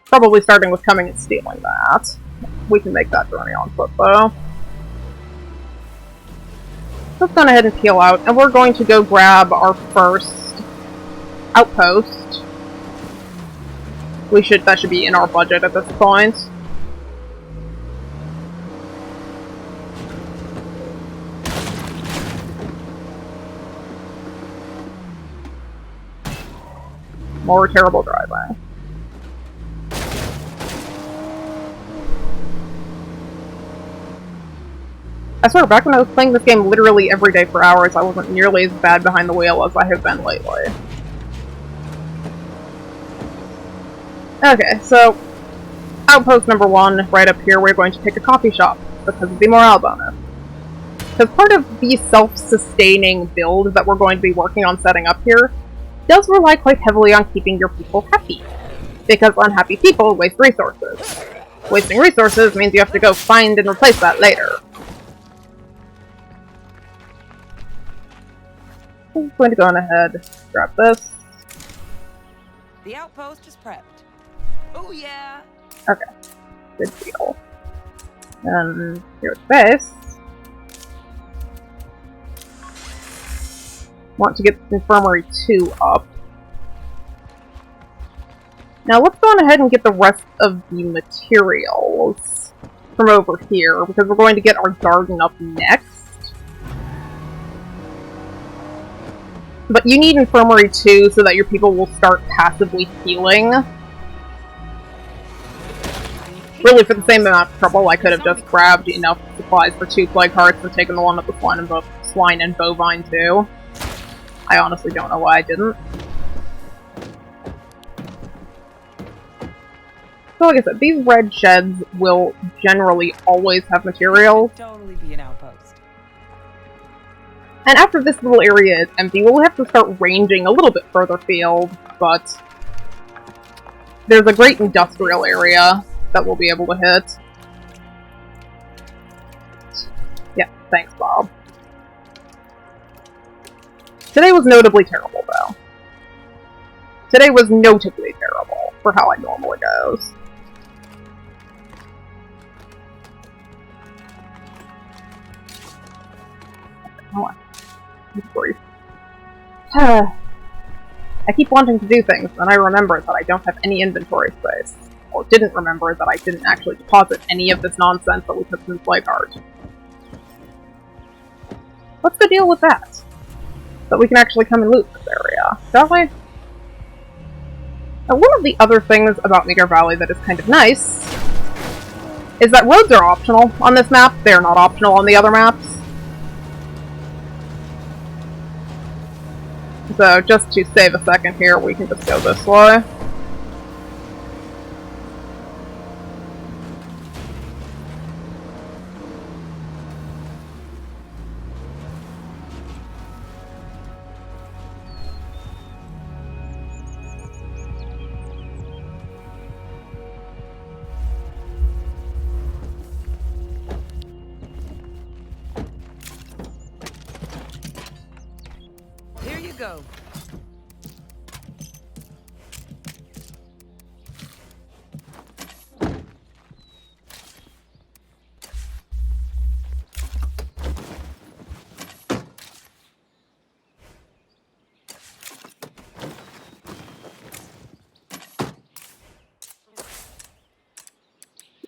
Speaker 1: Probably starting with coming and stealing that. We can make that journey on foot, though. Let's go on ahead and peel out, and we're going to go grab our first outpost. That should be in our budget at this point. More terrible driveway. I swear, back when I was playing this game literally every day for hours, I wasn't nearly as bad behind the wheel as I have been lately. Okay, so outpost number 1, right up here, we're going to pick a coffee shop because of the morale bonus. Because part of the self-sustaining build that we're going to be working on setting up here does rely quite heavily on keeping your people happy. Because unhappy people waste resources. Wasting resources means you have to go find and replace that later. I'm going to go on ahead, grab this.
Speaker 8: The outpost is prepped. Oh yeah.
Speaker 1: Okay, good deal. And here's base. Want to get Infirmary 2 up. Now let's go on ahead and get the rest of the materials from over here, because we're going to get our garden up next. But you need Infirmary 2 so that your people will start passively healing. Really, for the same amount of trouble, I could have just grabbed enough supplies for 2 plague hearts and taken the one with the swine and bovine too. I honestly don't know why I didn't. So like I said, these red sheds will generally always have materials.
Speaker 8: Totally be an outpost.
Speaker 1: And after this little area is empty, we'll have to start ranging a little bit further field, but there's a great industrial area that we'll be able to hit. Yeah, thanks, Bob. Today was notably terrible, though. Today was notably terrible for how it normally goes. Come on. Brief. I keep wanting to do things, and I remember that I don't have any inventory space. Or didn't remember that I didn't actually deposit any of this nonsense that we took from the plague heart. Let's go deal with that. So we can actually come and loot this area, shall we? Now, one of the other things about Meager Valley that is kind of nice is that roads are optional on this map. They are not optional on the other maps. So, just to save a second here, we can just go this way.
Speaker 8: Here you go.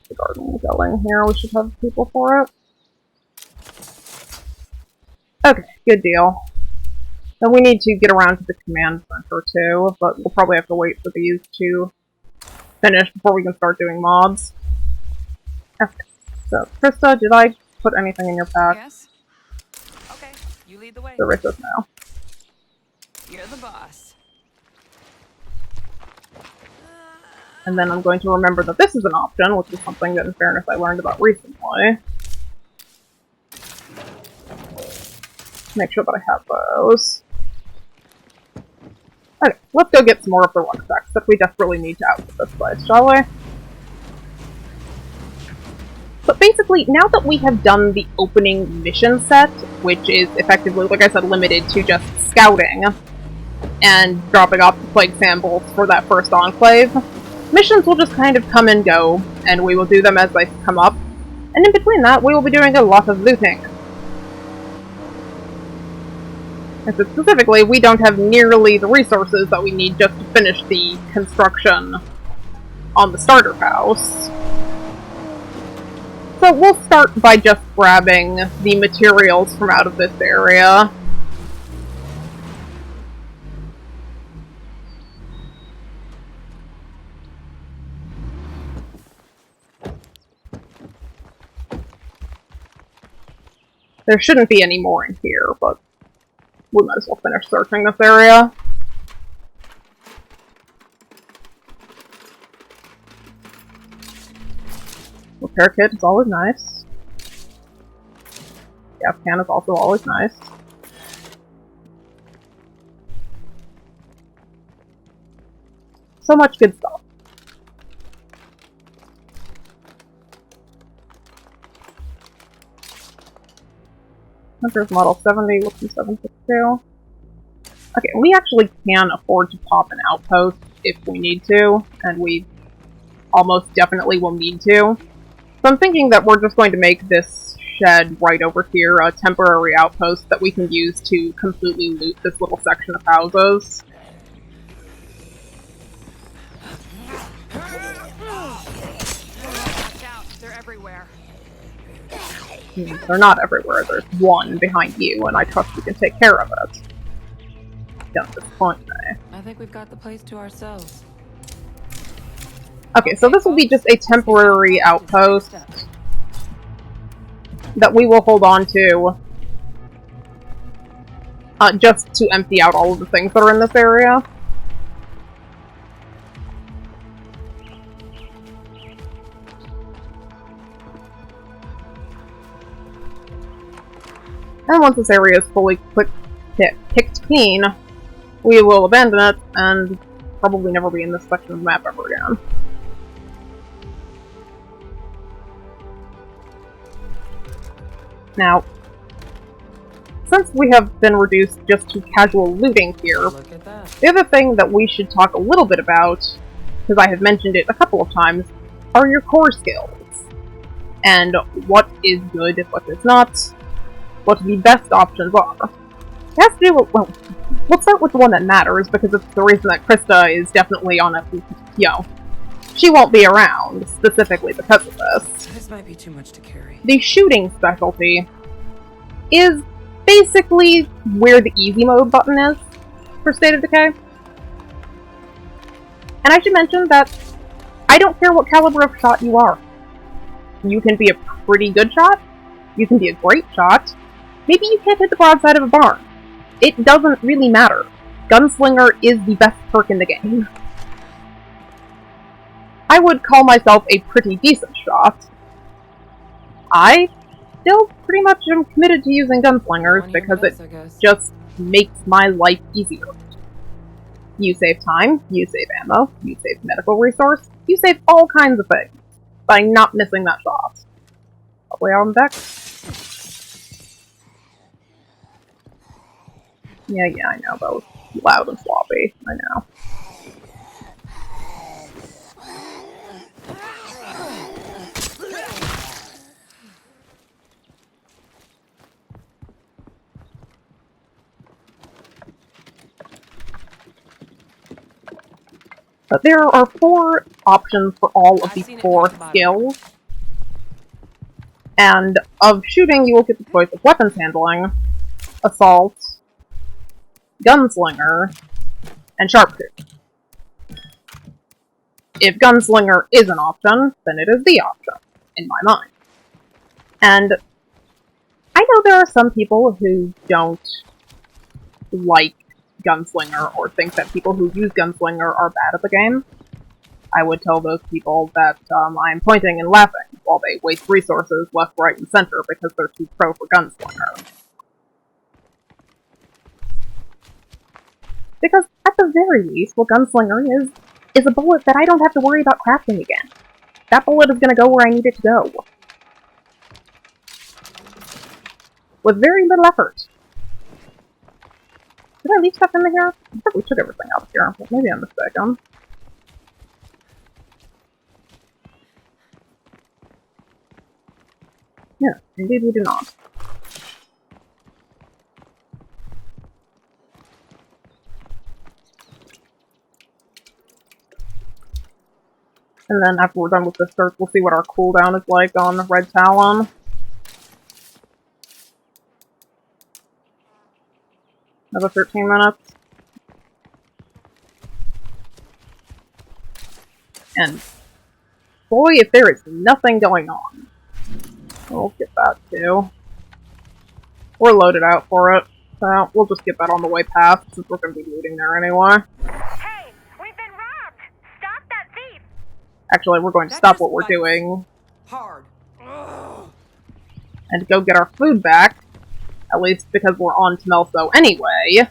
Speaker 1: The garden going here, we should have people for it. Okay, good deal. Then we need to get around to the command center too, but we'll probably have to wait for these to finish before we can start doing mobs. Okay, so Krista, did I put anything in your pack?
Speaker 8: Yes? Okay, you lead the way.
Speaker 1: There is this now.
Speaker 8: You're the boss.
Speaker 1: And then I'm going to remember that this is an option, which is something that in fairness I learned about recently. Make sure that I have those. Okay, let's go get some more of the rucksacks that we desperately need to outfit this place, shall we? But basically, now that we have done the opening mission set, which is effectively, like I said, limited to just scouting and dropping off the plague samples for that first enclave, missions will just kind of come and go, and we will do them as they come up. And in between that, we will be doing a lot of looting. And so specifically, we don't have nearly the resources that we need just to finish the construction on the starter house. So we'll start by just grabbing the materials from out of this area. There shouldn't be any more in here, but we might as well finish searching this area. Repair kit is always nice. Gas can is also always nice. So much good stuff. There's model 70, looks 762. Okay, we actually can afford to pop an outpost if we need to, and we almost definitely will need to. So I'm thinking that we're just going to make this shed right over here a temporary outpost that we can use to completely loot this little section of houses.
Speaker 8: Watch out, they're everywhere.
Speaker 1: They're not everywhere, there's one behind you, and I trust you can take care of it. Don't disappoint me.
Speaker 8: I think we've got the place to ourselves.
Speaker 1: Okay, so this will be just a temporary outpost that we will hold on to just to empty out all of the things that are in this area. And once this area is fully picked clean, we will abandon it and probably never be in this section of the map ever again. Now, since we have been reduced just to casual looting here,
Speaker 8: Look at that.
Speaker 1: the other thing that we should talk a little bit about, because I have mentioned it a couple of times, are your core skills. And what is good, what is not, what the best options are. It has to do with, well, we'll start with the one that matters, because it's the reason that Krista is definitely on a, she won't be around, specifically because of this.
Speaker 8: This might be too much to carry.
Speaker 1: The shooting specialty is basically where the easy mode button is for State of Decay. And I should mention that I don't care what caliber of shot you are. You can be a pretty good shot, you can be a great shot, maybe you can't hit the broadside of a barn. It doesn't really matter. Gunslinger is the best perk in the game. I would call myself a pretty decent shot. I still pretty much am committed to using gunslingers because it just makes my life easier. You save time, you save ammo, you save medical resource, you save all kinds of things by not missing that shot. Probably out on deck. Yeah, I know, that was loud and sloppy. I know. But there are 4 options for all of the 4 skills. And of shooting, you will get the choice of weapons handling, assault, gunslinger, and sharpshooter. If gunslinger is an option, then it is the option, in my mind. And I know there are some people who don't like Gunslinger or think that people who use Gunslinger are bad at the game. I would tell those people that I'm pointing and laughing while they waste resources left, right, and center because they're too pro for Gunslinger. Because at the very least, what Gunslinger is a bullet that I don't have to worry about crafting again. That bullet is going to go where I need it to go. With very little effort. Did I leave stuff in here? I thought we took everything out of here, but maybe I'm mistaken. Yeah, indeed we do not. And then after we're done with this search, we'll see what our cooldown is like on Red Talon. Another 13 minutes. And boy, if there is nothing going on. We'll get that too. We're loaded out for it, so we'll just get that on the way past since we're going to be looting there anyway.
Speaker 5: Hey, we've been robbed! Stop that thief!
Speaker 1: Actually, we're going to stop what we're doing
Speaker 8: Hard.
Speaker 1: and go get our food back. At least because we're on Temelso anyway.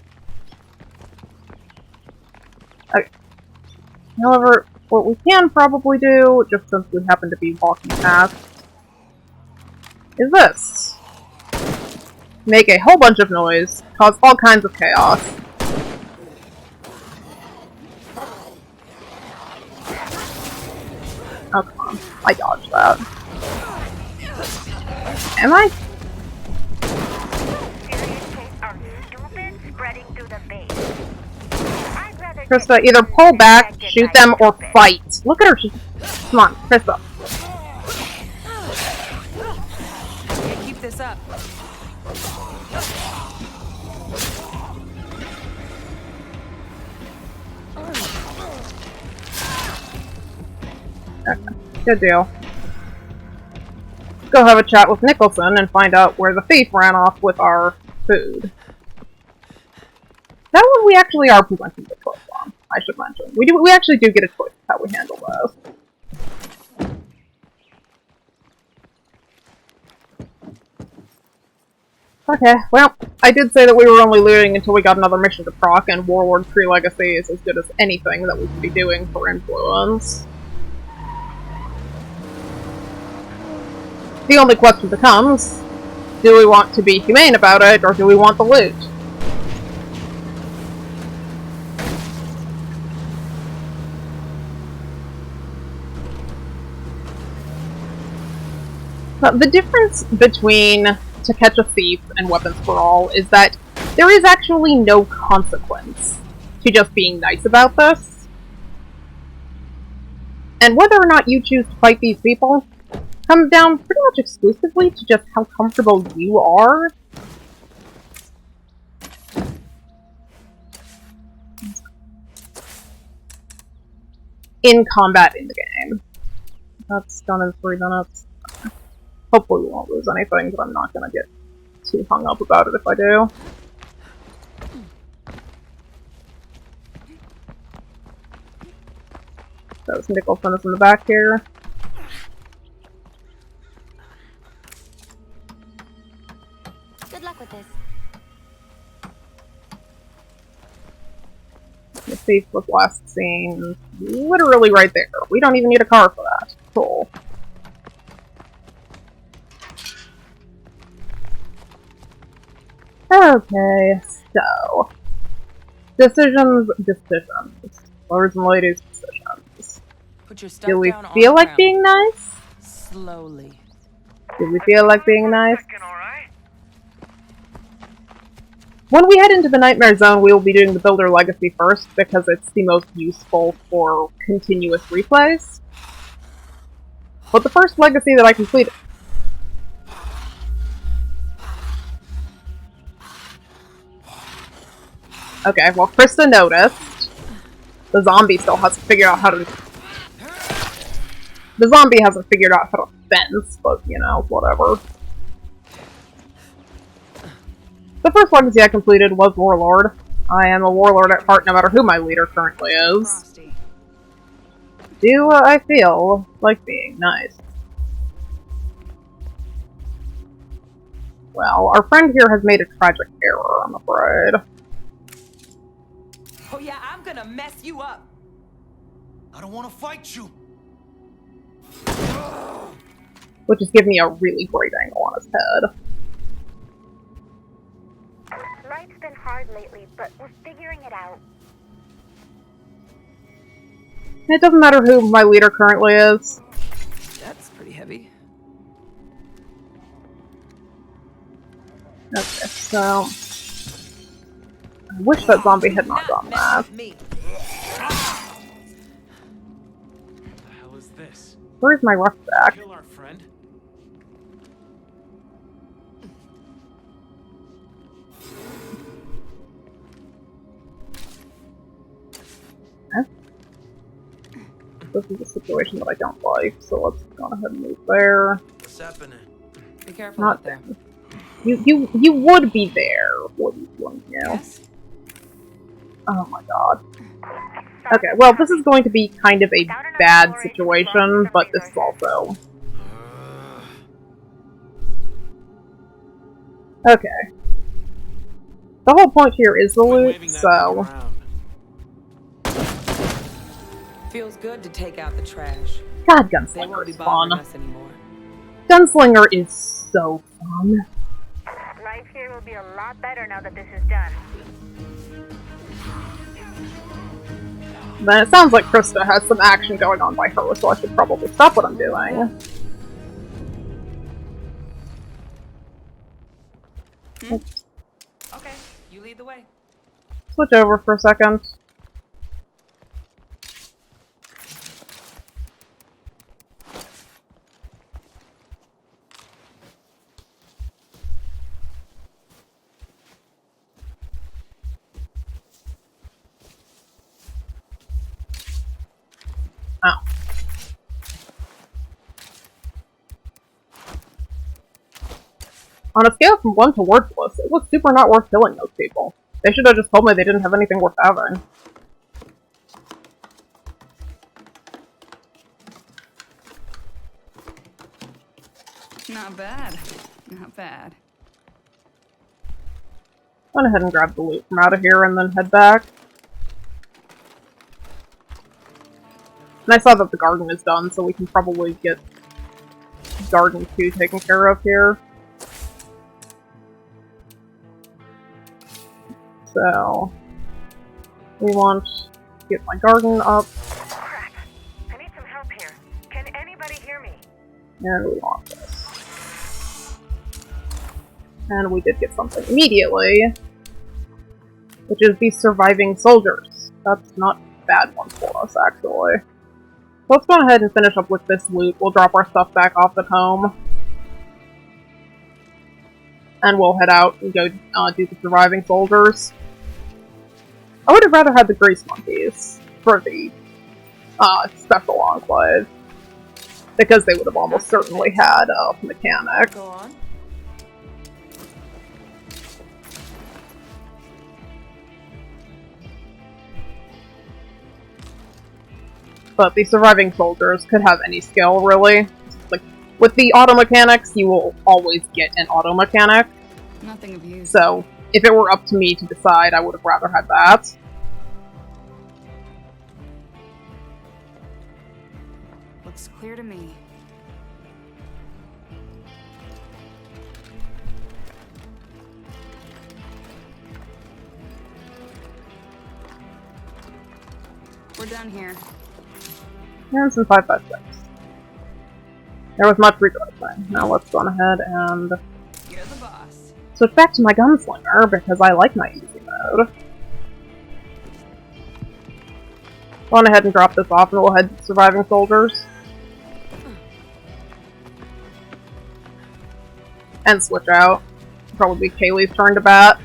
Speaker 1: Okay. However, what we can probably do, just since we happen to be walking past, is this. Make a whole bunch of noise, cause all kinds of chaos. Oh, come on. I dodged that. Am I? Krista, either pull back, shoot them, or fight. Look at her. Come on, Krista.
Speaker 8: Can't keep this up.
Speaker 1: Okay. Good deal. Go have a chat with Nicholson and find out where the thief ran off with our food. That one we actually are presenting the choice on, I should mention. We actually do get a choice of how we handle those. Okay, well, I did say that we were only looting until we got another mission to proc, and Warlord Pre-Legacy is as good as anything that we could be doing for influence. The only question becomes, do we want to be humane about it, or do we want the loot? But the difference between To Catch a Thief and Weapons for All is that there is actually no consequence to just being nice about this. And whether or not you choose to fight these people comes down pretty much exclusively to just how comfortable you are. in combat in the game. That's done in 3 minutes. Hopefully we won't lose anything, but I'm not gonna get too hung up about it if I do. There's Nicholson is in the back here.
Speaker 2: Good luck with this.
Speaker 1: The thief was last seen literally right there. We don't even need a car for that. Cool. Okay, so... Decisions. Lords and ladies, decisions.
Speaker 8: Put your stuff
Speaker 1: Do we
Speaker 8: down on
Speaker 1: feel
Speaker 8: the
Speaker 1: like
Speaker 8: ground.
Speaker 1: being nice?
Speaker 8: Slowly.
Speaker 1: Do we feel like being nice?
Speaker 7: Alright?
Speaker 1: When we head into the Nightmare Zone, we will be doing the Builder Legacy first, because it's the most useful for continuous replays. But the first Legacy that I completed... Okay, well, Krista noticed. The zombie still hasn't figured out how to... The zombie hasn't figured out how to fence, but, you know, whatever. The first legacy I completed was Warlord. I am a Warlord at heart no matter who my leader currently is.
Speaker 8: Frosty.
Speaker 1: Do I feel like being nice? Well, our friend here has made a tragic error, I'm afraid.
Speaker 8: Oh yeah, I'm gonna mess you up.
Speaker 9: I don't want to fight you.
Speaker 1: Which is giving me a really great angle on his head.
Speaker 5: Life's been hard lately, but we're figuring it out.
Speaker 1: It doesn't matter who my leader currently is.
Speaker 8: That's pretty heavy.
Speaker 1: Okay, so... I wish that zombie had not done that.
Speaker 8: With me.
Speaker 9: What the hell is this?
Speaker 1: Where's my rucksack?
Speaker 9: Kill our friend?
Speaker 1: This is a situation that I don't like, so let's go ahead and move there.
Speaker 9: What's happening?
Speaker 8: Be careful
Speaker 1: Not
Speaker 8: out there.
Speaker 1: You would be there, wouldn't you?
Speaker 8: Yes.
Speaker 1: Oh my god. Okay, well, this is going to be kind of a bad situation, but this is also... Okay. The whole point here is the loot, so...
Speaker 8: Feels good to take out the trash.
Speaker 1: God,
Speaker 8: They
Speaker 1: Gunslinger
Speaker 8: won't be
Speaker 1: is
Speaker 8: bothering
Speaker 1: fun.
Speaker 8: us anymore.
Speaker 1: Gunslinger is so fun.
Speaker 5: Life here will be a lot better now that this is done.
Speaker 1: Then it sounds like Krista has some action going on by her, so I should probably stop what I'm doing.
Speaker 8: Okay, you lead the way.
Speaker 1: Switch over for a second. Oh. On a scale from 1 to worthless, it was super not worth killing those people. They should have just told me they didn't have anything worth having.
Speaker 6: Not bad. Not bad.
Speaker 1: Went ahead and grab the loot from out of here and then head back. And I saw that the garden is done, so we can probably get garden 2 taken care of here. So, we want to get my garden up,
Speaker 5: Crap. I need some help here. Can anybody hear me?
Speaker 1: and we want this. And we did get something immediately, which is the surviving soldiers. That's not a bad one for us, actually. Let's go ahead and finish up with this loot. We'll drop our stuff back off at home. And we'll head out and go do the surviving soldiers. I would have rather had the grease monkeys for the special enclave. Because they would have almost certainly had a mechanic.
Speaker 8: Go on.
Speaker 1: But the surviving soldiers could have any skill, really. Like, with the auto mechanics, you will always get an auto mechanic.
Speaker 6: Nothing of use.
Speaker 1: So, if it were up to me to decide, I would have rather had that.
Speaker 6: Looks clear to me. We're done here.
Speaker 1: And some 556. There was much rejoicing. Now let's go on ahead and
Speaker 6: You're the boss.
Speaker 1: switch back to my gunslinger, because I like my easy mode. Go on ahead and drop this off, and we'll head to surviving soldiers. And switch out. Probably Kaylee's turn to bat.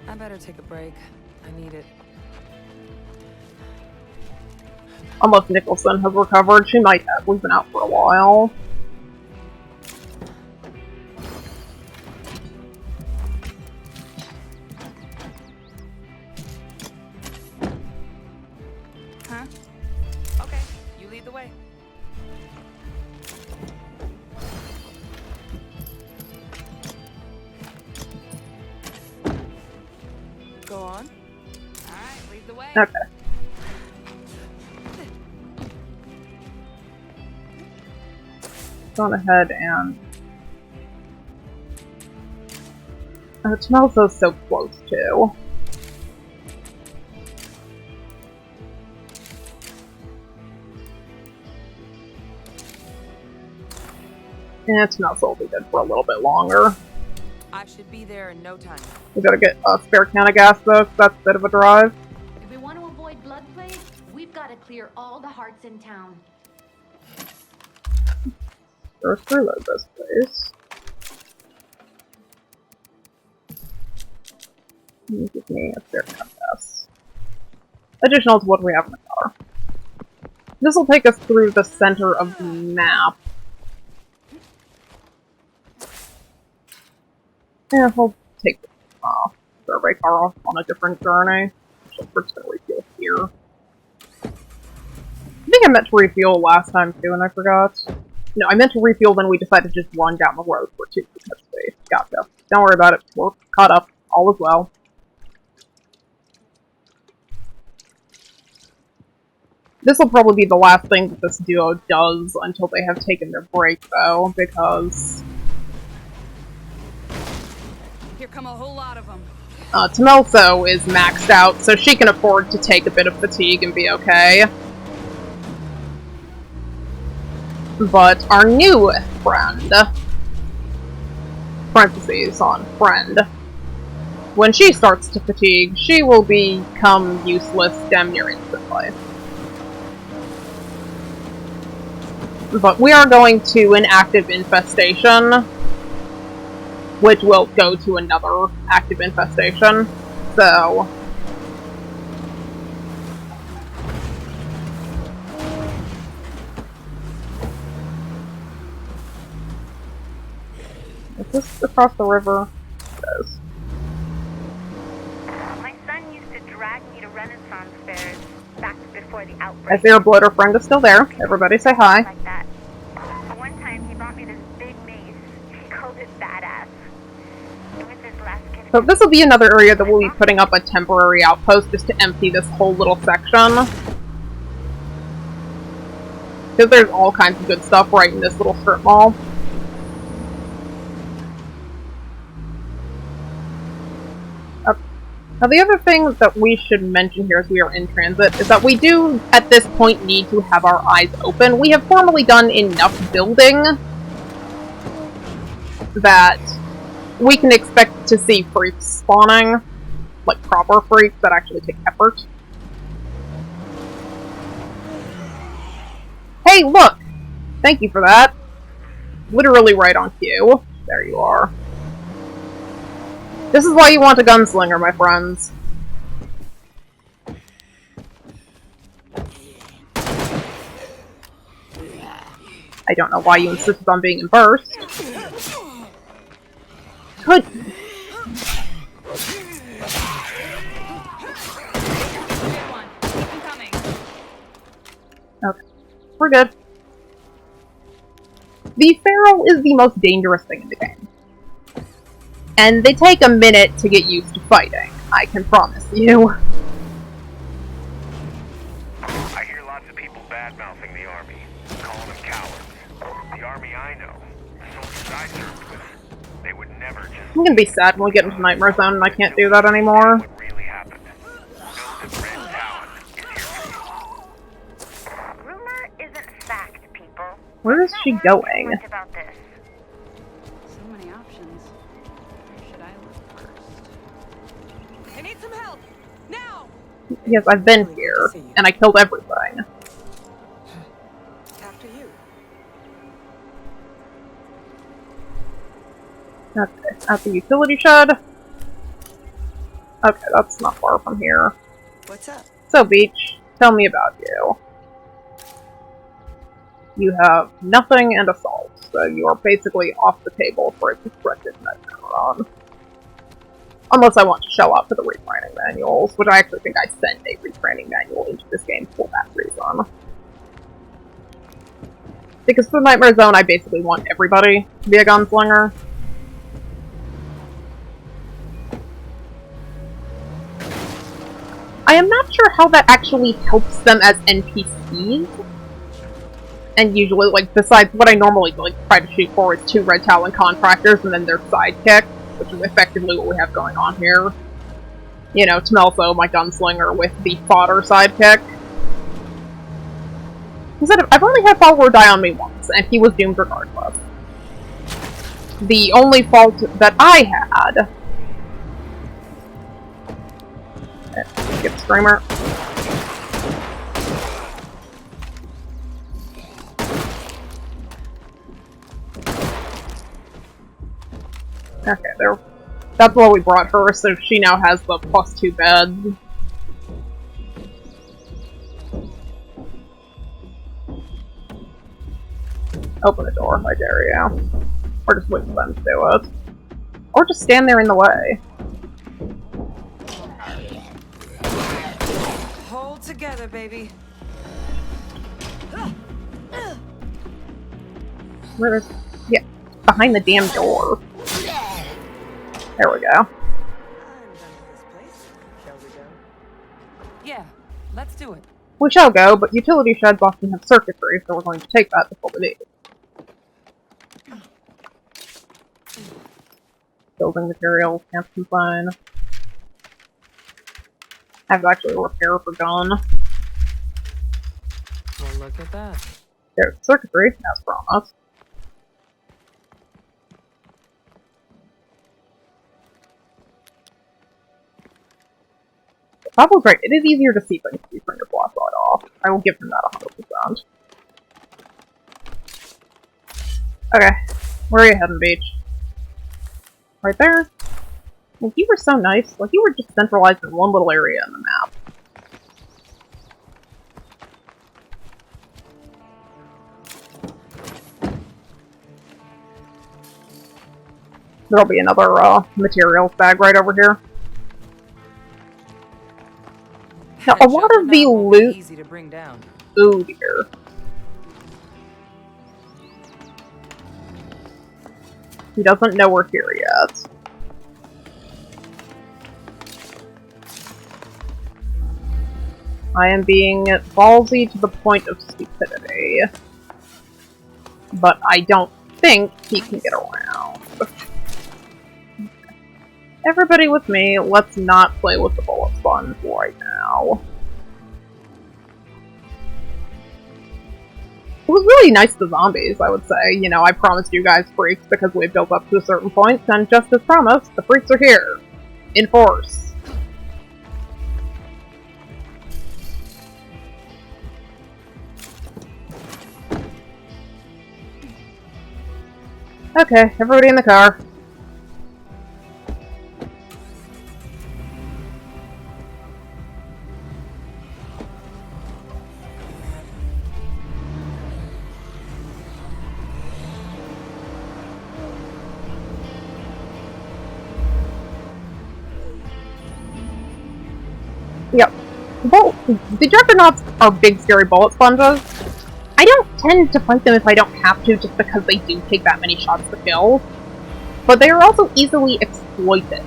Speaker 8: I better take a break. I need it.
Speaker 1: Unless Nicholson has recovered. She might have. We've been out for a while.
Speaker 8: Huh? Okay, you lead the way. Go on.
Speaker 6: Alright, lead the way.
Speaker 1: Okay. Go on ahead and... Oh, it smells so close, too. Yeah, it smells will be good for a little bit longer.
Speaker 8: I should be there in no time.
Speaker 1: We gotta get a spare can of gas, though, 'cause that's a bit of a drive.
Speaker 2: If we want to avoid blood plague, we've got to clear all the hearts in town.
Speaker 1: First, reload this, please. Give me a spare can of gas. Additional to what we have in the car. This will take us through the center of the map. Yeah, we'll take the survey car off on a different journey. So we're just gonna refuel here. I think I meant to refuel last time too, and I forgot. No, I meant to refuel when we decided to just run down the road for 2 to touch space. Gotcha. Don't worry about it. We're caught up. All is well. This will probably be the last thing that this duo does until they have taken their break, though, because...
Speaker 6: Here come a whole lot of them.
Speaker 1: Tamelso is maxed out, so she can afford to take a bit of fatigue and be okay. But our new friend, parentheses on friend, when she starts to fatigue, she will become useless damn near instantly. But we are going to an active infestation, which will go to another active infestation, so... Is this across the river? It is.
Speaker 5: My son used to drag me to Renaissance fairs back before the
Speaker 1: I
Speaker 5: outbreak.
Speaker 1: see our bloater friend is still there. Everybody say hi.
Speaker 5: Like that. One time he bought me this big mace. He called it badass. It was his last gift.
Speaker 1: So this will be another area that we'll be putting up a temporary outpost just to empty this whole little section. Because there's all kinds of good stuff right in this little strip mall. Now the other thing that we should mention here as we are in transit is that we do, at this point, need to have our eyes open. We have formally done enough building that we can expect to see freaks spawning. Like proper freaks that actually take effort. Hey, look! Thank you for that. Literally right on cue. There you are. This is why you want a gunslinger, my friends. I don't know why you insisted on being in burst. Good. Okay, we're good. The Feral is the most dangerous thing in the game. And they take a minute to get used to fighting, I can promise you.
Speaker 7: I hear lots of people bad-mouthing the army, calling them cowards. The army I know, the soldiers I served with, they would never just...
Speaker 1: I'm gonna be sad when we get into Nightmare Zone and I can't do that anymore.
Speaker 7: What really happened. Know that Red Talon is here for you.
Speaker 5: Rumor isn't fact, people.
Speaker 1: Where is she going?
Speaker 5: Much about this.
Speaker 6: So many options. Where should I look first?
Speaker 8: I need some help! Now!
Speaker 1: Yes, I've been here, and I killed everything.
Speaker 8: After you.
Speaker 1: Okay, at the utility shed. Okay, that's not far from here.
Speaker 8: What's up?
Speaker 1: So, Beach, tell me about you. You have nothing and assault, so you are basically off the table for a discredited Nightmare run. Unless I want to show up for the retraining manuals, which I actually think I sent a retraining manual into this game for that reason. Because for Nightmare Zone, I basically want everybody to be a gunslinger. I am not sure how that actually helps them as NPCs. And usually, like, besides what I normally, like, try to shoot for is 2 Red Talon contractors and then their sidekick, which is effectively what we have going on here. You know, Tmelso, my gunslinger, with the fodder sidekick. Instead of, I've only had Warlord die on me once, and he was doomed regardless. The only fault that I had... Get Screamer. Okay, there. That's what we brought her, so she now has the +2 beds. Open the door, I dare you. Or just wait for them to do it. Or just stand there in the way.
Speaker 8: Hold together, baby.
Speaker 1: Where is... Yeah, behind the damn door. There we go.
Speaker 8: Yeah, let's do it.
Speaker 1: We shall go, but utility sheds often have circuitry, so we're going to take that before we leave. Building materials, can't complain. I have actually a repair for gun.
Speaker 8: Well, look at that.
Speaker 1: There's circuitry, as promised. Probably great. It is easier to see things if you turn your flashlight off. I will give them that 100%. Okay, where are you heading, Beach? Right there? Like, you were so nice. Like, you were just centralized in one little area in the map. There'll be another, materials bag right over here. Now, a lot of the loot...
Speaker 8: Easy to bring down.
Speaker 1: Ooh, dear. He doesn't know we're here yet. I am being ballsy to the point of stupidity. But I don't think he can get around. Everybody with me, let's not play with the bullet sponge right now. It was really nice to zombies, I would say. You know, I promised you guys freaks because we built up to a certain point, and just as promised, the freaks are here. In force. Okay, everybody in the car. the Juggernauts are big, scary bullet sponges. I don't tend to fight them if I don't have to, just because they do take that many shots to kill. But they are also easily exploited,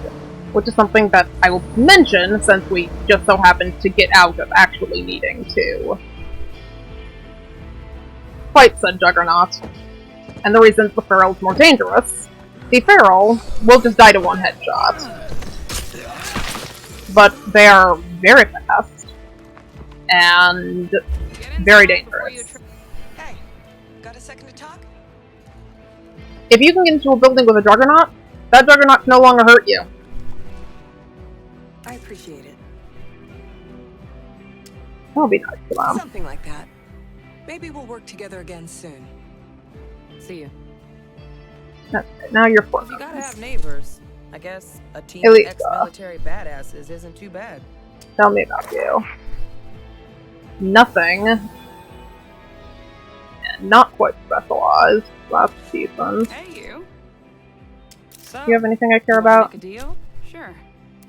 Speaker 1: which is something that I will mention since we just so happened to get out of actually needing to fight said Juggernaut. And the reason the Feral is more dangerous, the Feral will just die to one headshot. But they are very fast and very dangerous.
Speaker 8: Hey, got a second to talk?
Speaker 1: If you can get into a building with a Juggernaut, that Juggernaut can no longer hurt you.
Speaker 8: I appreciate it.
Speaker 1: That'll be nice for them.
Speaker 8: Something like that. Maybe we'll work together again soon.
Speaker 6: See you.
Speaker 1: Okay, now you're
Speaker 6: If you gotta
Speaker 1: forced.
Speaker 6: have neighbors, I guess a team
Speaker 1: Elite,
Speaker 6: of ex-military badasses isn't too bad.
Speaker 1: Tell me about you. Nothing. And not quite specialized. Last season.
Speaker 6: Hey, you. So,
Speaker 1: Do you have anything I care
Speaker 6: wanna
Speaker 1: about?
Speaker 6: make a deal? Sure.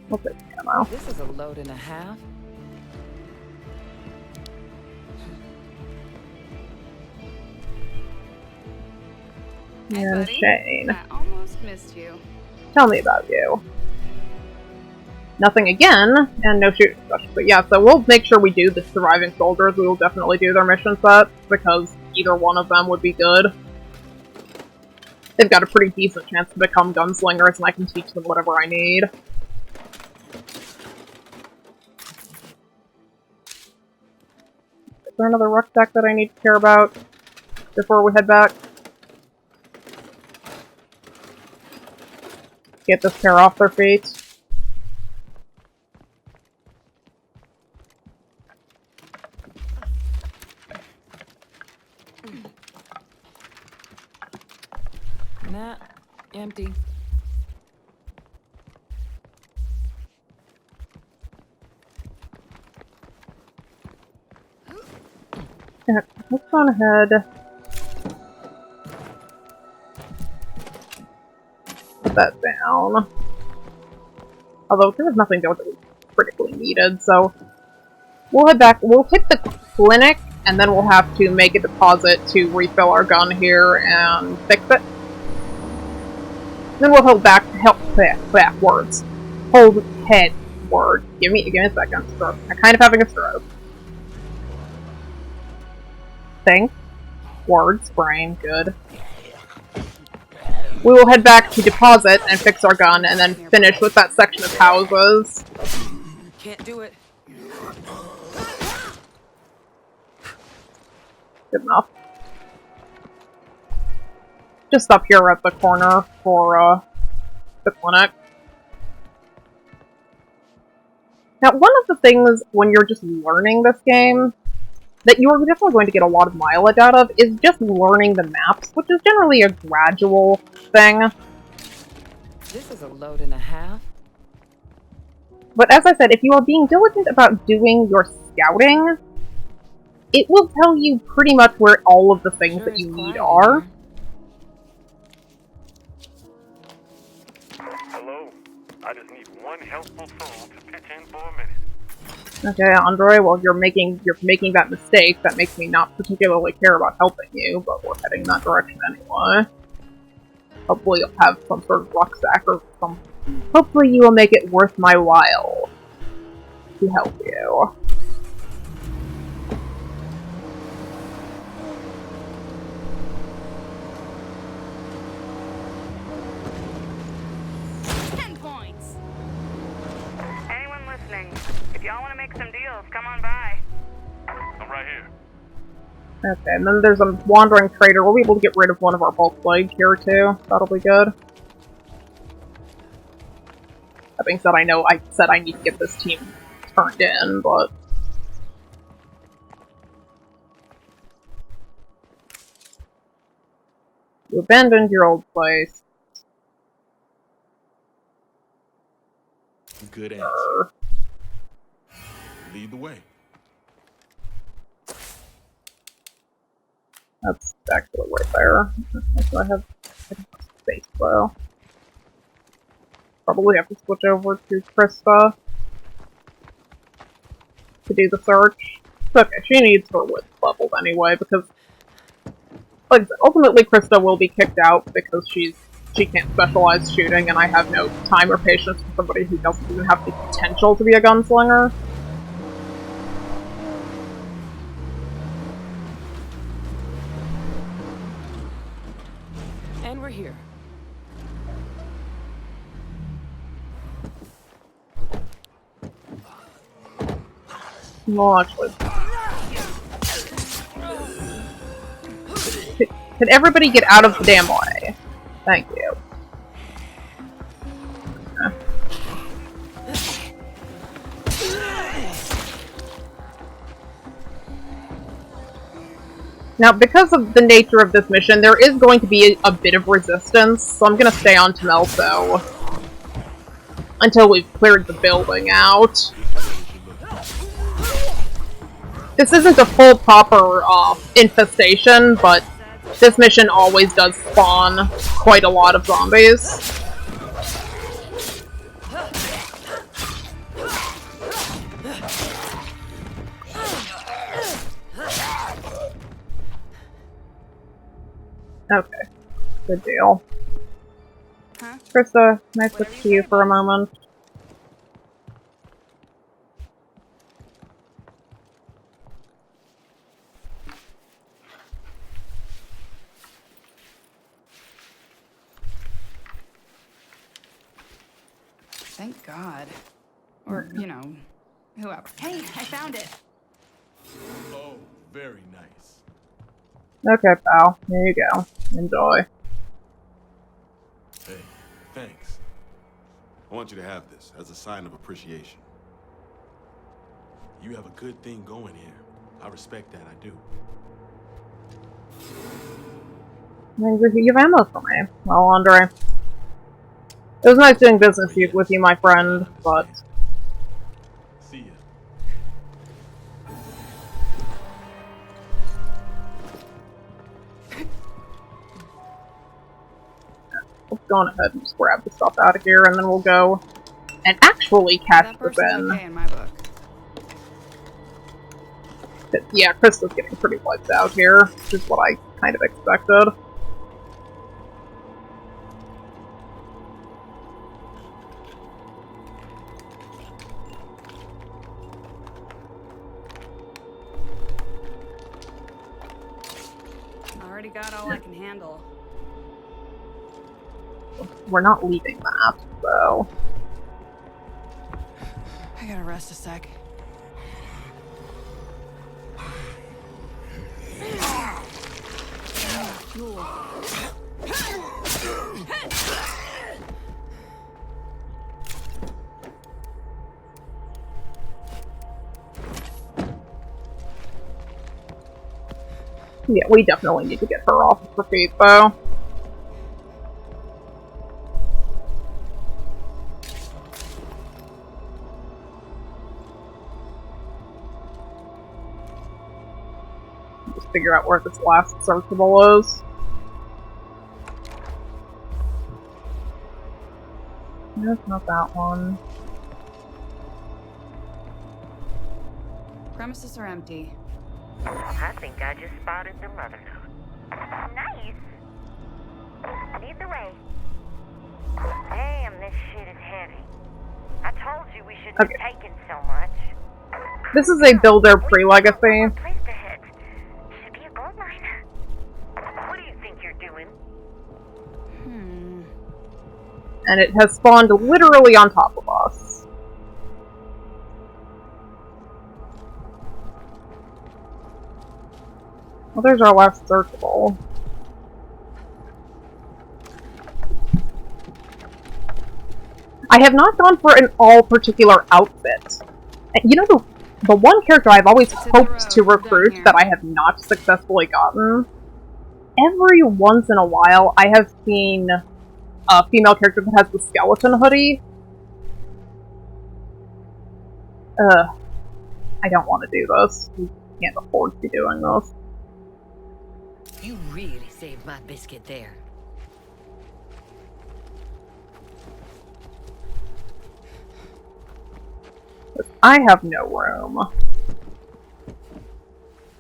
Speaker 1: We'll take ammo.
Speaker 6: This is a load and a half. Hey,
Speaker 1: And
Speaker 6: buddy.
Speaker 1: Shane.
Speaker 6: I almost missed you.
Speaker 1: Tell me about you. Nothing again, and no shooting session. But yeah, so we'll make sure we do the surviving soldiers. We will definitely do their mission set, because either one of them would be good. They've got a pretty decent chance to become gunslingers, and I can teach them whatever I need. Is there another rucksack that I need to care about before we head back? Get this pair off their feet.
Speaker 6: Nah, empty.
Speaker 1: Yeah, let's go on ahead. Put that down. Although there was nothing that was critically needed, so we'll head back. We'll hit the clinic, and then we'll have to make a deposit to refill our gun here and fix it. Then we'll hold backwards. Hold head word. Give me a second. Stroke. I'm kind of having a stroke. Think. Words. Brain. Good. We will head back to deposit and fix our gun, and then finish with that section of houses.
Speaker 6: Can't do it.
Speaker 1: Good enough. Just up here at the corner for the clinic. Now, one of the things when you're just learning this game that you are definitely going to get a lot of mileage out of is just learning the maps, which is generally a gradual thing.
Speaker 6: This is a load and a half.
Speaker 1: But as I said, if you are being diligent about doing your scouting, it will tell you pretty much where all of the things
Speaker 6: Sure
Speaker 1: that
Speaker 6: is
Speaker 1: you need
Speaker 6: quiet
Speaker 1: are.
Speaker 6: in
Speaker 7: Hello. I just need one helpful soul to pitch in for a minute.
Speaker 1: Okay, Andre, well, you're making that mistake. That makes me not particularly care about helping you, but we're heading that direction anyway. Hopefully you'll have some sort of rucksack or some... Hopefully you will make it worth my while to help you.
Speaker 5: Anyone listening? If y'all want to make some deals, come on by.
Speaker 7: I'm right here.
Speaker 1: Okay, and then there's a wandering trader. We'll be able to get rid of one of our bulk plague here too. That'll be good. That being said, I know I said I need to get this team turned in, but... You abandoned your old place.
Speaker 3: Good answer. Lead the way.
Speaker 1: That's actually right there. So I have space though. Probably have to switch over to Krista to do the search. It's okay, she needs her wits leveled anyway, because like, ultimately Krista will be kicked out because she can't specialize shooting, and I have no time or patience for somebody who doesn't even have the potential to be a gunslinger.
Speaker 6: And we're here.
Speaker 1: Well, actually... Could everybody get out of the damn way? Thank you. Now, because of the nature of this mission, there is going to be a bit of resistance, so I'm gonna stay on Temelso until we've cleared the building out. This isn't a full proper infestation, but this mission always does spawn quite a lot of zombies. Okay, good deal.
Speaker 2: Huh?
Speaker 1: Krista, can I switch to you for a moment?
Speaker 6: Thank God. Or, you know, whoever.
Speaker 2: Hey, I found it.
Speaker 3: Oh, very nice.
Speaker 1: Okay, pal. Here you go. Enjoy.
Speaker 3: Hey, thanks. I want you to have this as a sign of appreciation. You have a good thing going here. I respect that, I do.
Speaker 1: You have ammo for me. Well, Andre. It was nice doing business with you, my friend, but...
Speaker 3: See ya.
Speaker 1: Let's go on ahead and just grab the stuff out of here, and then we'll go and actually catch the bin.
Speaker 6: Okay in my book.
Speaker 1: But yeah, Krista's getting pretty wiped out here, which is what I kind of expected.
Speaker 2: Already got all I can handle.
Speaker 1: We're not leaving that, so...
Speaker 6: I gotta rest a sec.
Speaker 1: Yeah, we definitely need to get her off of her feet, though. Just figure out where this last searchable is. No, it's not that one.
Speaker 6: Premises are empty.
Speaker 5: I think I just spotted the mother node. Nice! Lead the way. Damn, this shit is heavy. I told you we shouldn't have taken so much.
Speaker 1: This is a builder pre-legacy.
Speaker 5: Place to hit. Should be a gold mine. What do you think you're doing?
Speaker 1: And it has spawned literally on top of us. Well, there's our last searchable. I have not gone for an all-particular outfit. And you know, the one character I've always hoped to recruit that I have not successfully gotten? Every once in a while, I have seen a female character that has the skeleton hoodie. I don't want to do this. We can't afford to be doing this.
Speaker 10: You really saved my biscuit there.
Speaker 1: I have no room.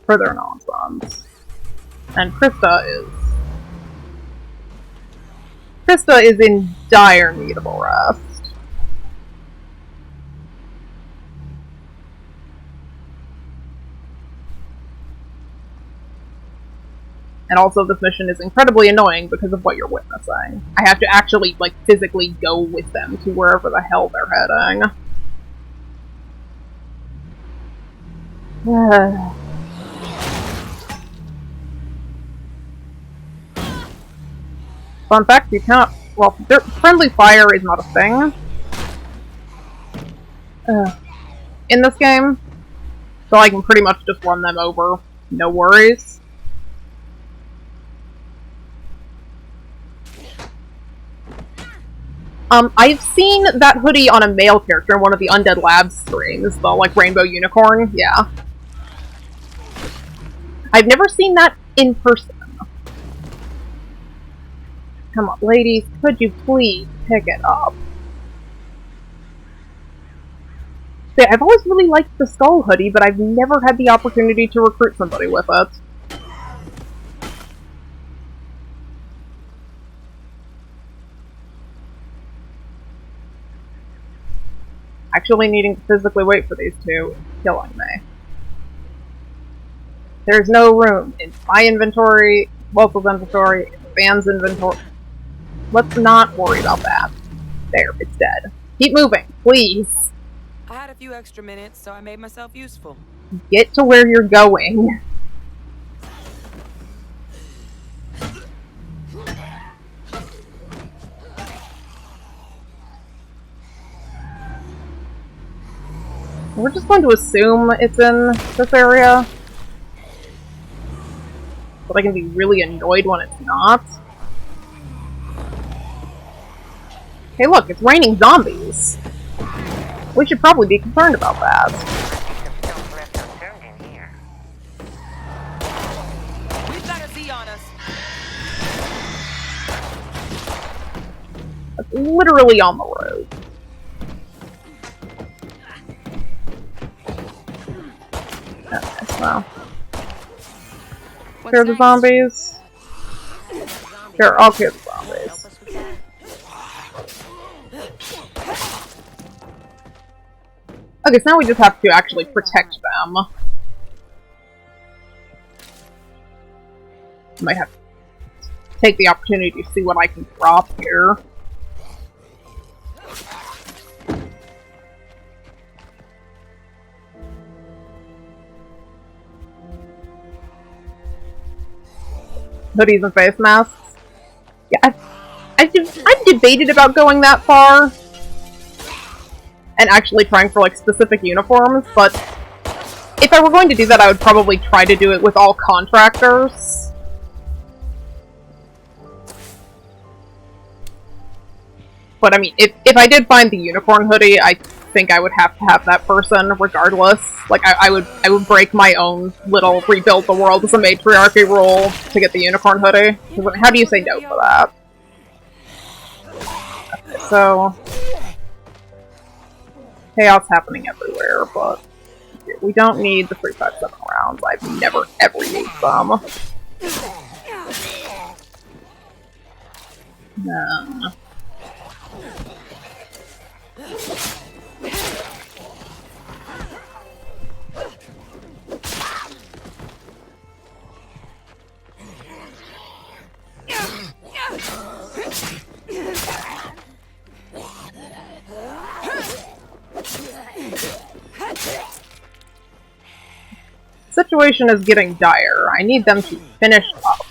Speaker 1: for their nonsense. And Krista is in dire need of a rest. And also, this mission is incredibly annoying because of what you're witnessing. I have to actually, like, physically go with them to wherever the hell they're heading. Fun fact, you cannot... Well, friendly fire is not a thing in this game, so I can pretty much just run them over, no worries. I've seen that hoodie on a male character in one of the Undead Labs streams, the, like, Rainbow Unicorn, yeah. I've never seen that in person. Come on, ladies, could you please pick it up? See, I've always really liked the Skull hoodie, but I've never had the opportunity to recruit somebody with it. Actually needing to physically wait for these two is killing me. There's no room in my inventory, local's inventory, Van's inventory. Let's not worry about that. There, it's dead. Keep moving, please.
Speaker 8: I had a few extra minutes, so I made myself useful.
Speaker 1: Get to where you're going. We're just going to assume it's in this area. But I can be really annoyed when it's not. Hey look, it's raining zombies! We should probably be concerned about that.
Speaker 8: We've got a Z on us.
Speaker 1: That's literally on the road. Okay, well. Clear the zombies. Sure, I'll clear the zombies. Okay, so now we just have to actually protect them. Might have to take the opportunity to see what I can drop here. Hoodies and face masks. Yeah, I've debated about going that far and actually trying for, like, specific uniforms, but if I were going to do that, I would probably try to do it with all contractors. But I mean, if I did find the unicorn hoodie, I think I would have to have that person regardless. Like, I would break my own little rebuild the world as a matriarchy rule to get the unicorn hoodie. How do you say no for that? Okay, so chaos happening everywhere, but we don't need the 357 rounds. I've never ever used them. No. Situation is getting dire. I need them to finish up.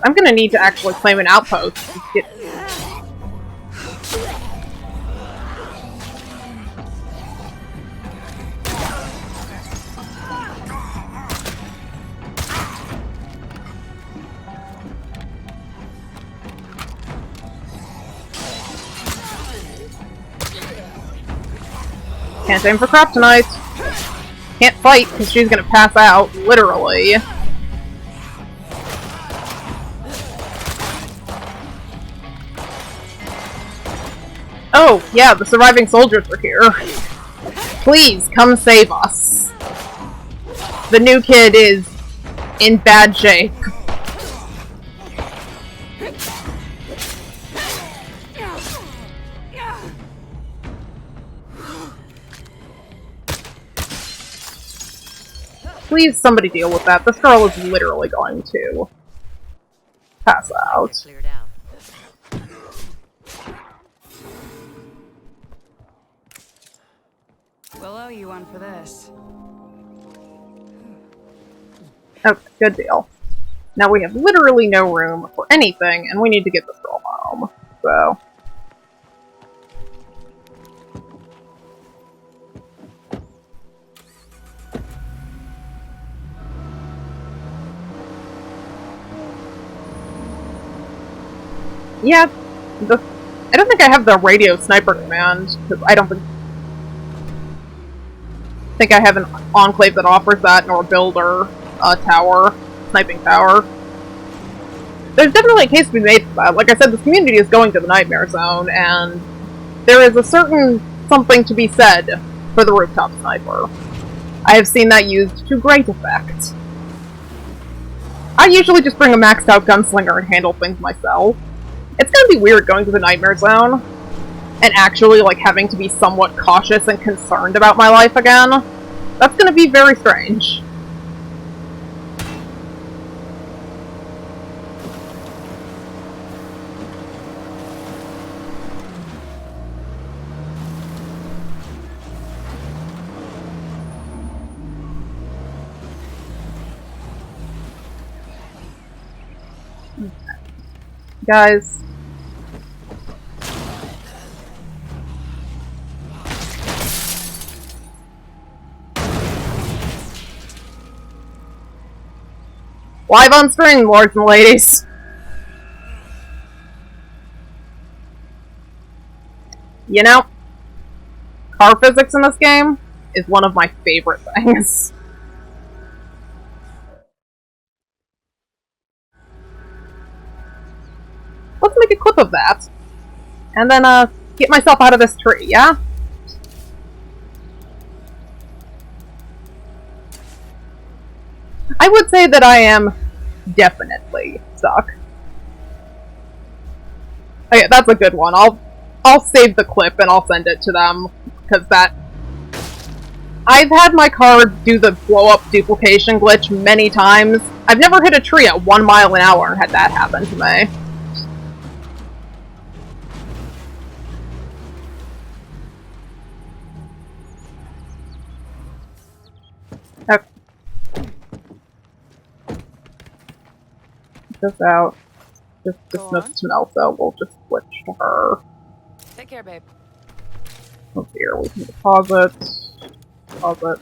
Speaker 1: I'm gonna need to actually claim an outpost. Can't aim for crap tonight. Can't fight because she's gonna pass out, literally. Oh, yeah, the surviving soldiers are here. Please, come save us. The new kid is in bad shape. Please, somebody deal with that. This girl is literally going to pass out.
Speaker 10: Cleared out.
Speaker 6: We'll owe you one for this.
Speaker 1: Okay, good deal. Now we have literally no room for anything, and we need to get this girl home. So... yeah, I don't think I have the radio sniper command, because I don't think I have an enclave that offers that, nor builder tower, sniping tower. There's definitely a case to be made for that. Like I said, this community is going to the Nightmare Zone, and there is a certain something to be said for the rooftop sniper. I have seen that used to great effect. I usually just bring a maxed out gunslinger and handle things myself. It's gonna be weird going to the Nightmare Zone, and actually, like, having to be somewhat cautious and concerned about my life again. That's gonna be very strange. Guys. Live on stream, lords and ladies. You know, car physics in this game is one of my favorite things. Let's make a clip of that. And then, get myself out of this tree, yeah? I would say that I am definitely stuck. Okay, that's a good one. I'll save the clip and I'll send it to them, because that... I've had my car do the blow-up duplication glitch many times. I've never hit a tree at 1 mile an hour and had that happen to me. Okay. This out. Just dismissed Smell, so we'll just switch to her.
Speaker 6: Take care, babe.
Speaker 1: Let's see here, we can deposit. Deposit.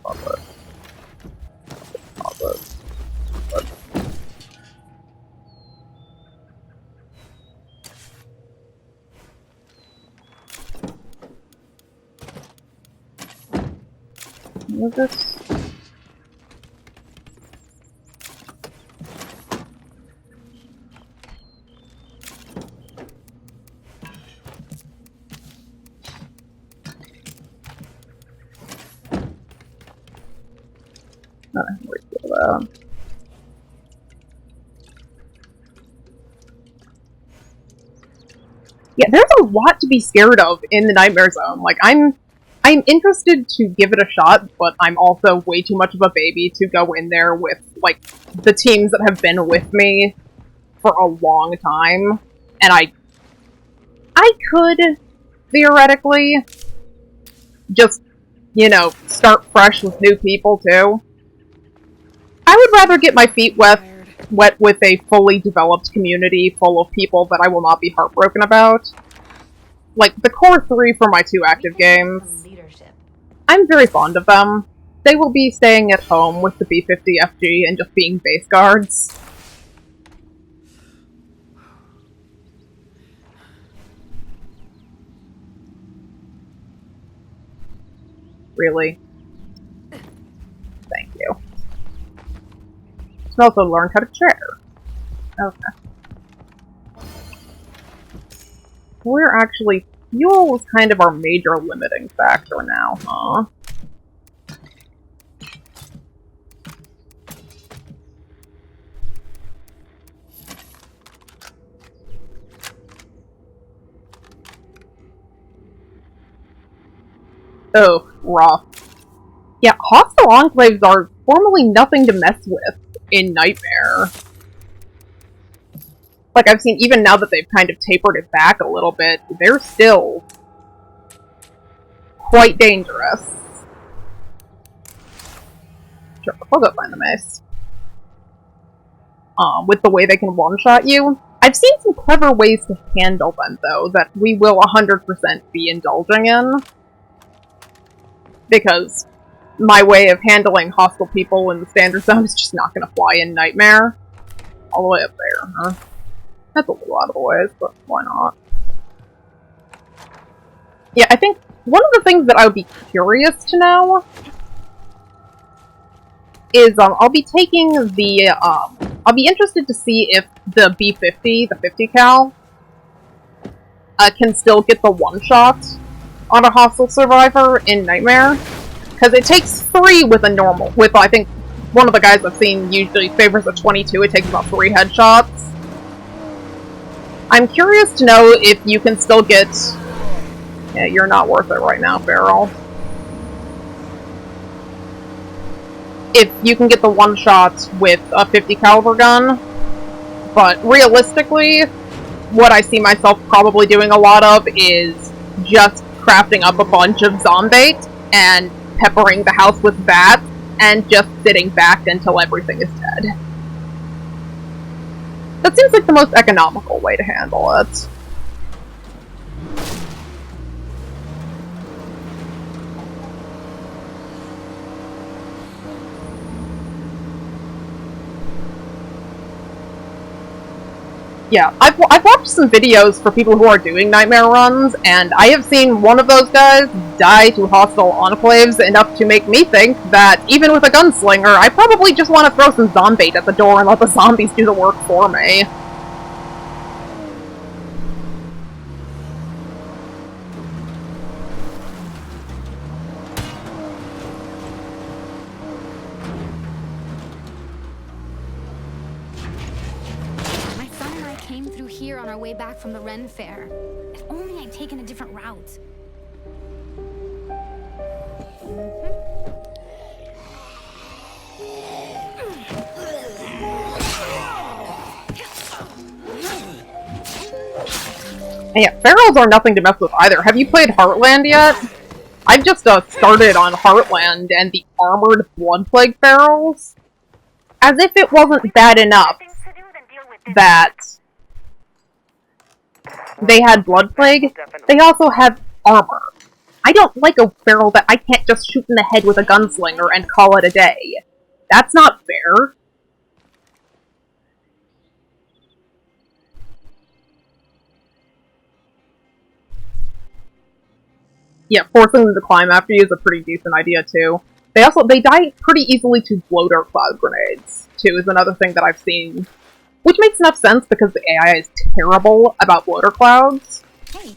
Speaker 1: Deposit. Deposit. Deposit. What is this? Yeah, there's a lot to be scared of in the Nightmare Zone. Like, I'm interested to give it a shot, but I'm also way too much of a baby to go in there with, like, the teams that have been with me for a long time. And I could, theoretically, just, you know, start fresh with new people, too. I would rather get my feet wet with a fully developed community full of people that I will not be heartbroken about. Like, the core 3 for my 2 active games. I'm very fond of them. They will be staying at home with the B-50 FG and just being base guards. Really? Thank you. I also learned how to chair. Okay. We're actually... Fuel is kind of our major limiting factor now, huh? Oh, rough. Yeah, hostile enclaves are formally nothing to mess with in Nightmare. Like, I've seen, even now that they've kind of tapered it back a little bit, they're still quite dangerous. Sure, we'll go find the mace. With the way they can one-shot you. I've seen some clever ways to handle them, though, that we will 100% be indulging in. Because my way of handling hostile people in the standard zone is just not gonna fly in Nightmare. All the way up there, huh? That's a little out of the way, but why not? Yeah, I think one of the things that I would be curious to know is, I'll be taking the, I'll be interested to see if the B-50, the 50 cal, can still get the one-shot on a hostile survivor in Nightmare. Because it takes 3 with a normal, with, I think, one of the guys I've seen usually favors a 22, it takes about 3 headshots. I'm curious to know if you can still get... Yeah, you're not worth it right now, Feral. If you can get the one shot with a 50 caliber gun. But realistically, what I see myself probably doing a lot of is just crafting up a bunch of zombate and peppering the house with bats and just sitting back until everything is dead. That seems like the most economical way to handle it. Yeah, I've watched some videos for people who are doing Nightmare runs, and I have seen one of those guys die to hostile enclaves enough to make me think that, even with a gunslinger, I probably just want to throw some zombate at the door and let the zombies do the work for me.
Speaker 2: Here on our way back from the Ren Fair. If only I'd taken a different route.
Speaker 1: And yeah, Ferals are nothing to mess with either. Have you played Heartland yet? I've just started on Heartland and the armored Blood Plague Ferals. As if it wasn't bad enough that they had Blood Plague, they also have armor. I don't like a feral that I can't just shoot in the head with a gunslinger and call it a day. That's not fair. Yeah, forcing them to climb after you is a pretty decent idea too. They die pretty easily to bloater cloud grenades, too, is another thing that I've seen. Which makes enough sense because the AI is terrible about bloater clouds.
Speaker 2: Hey,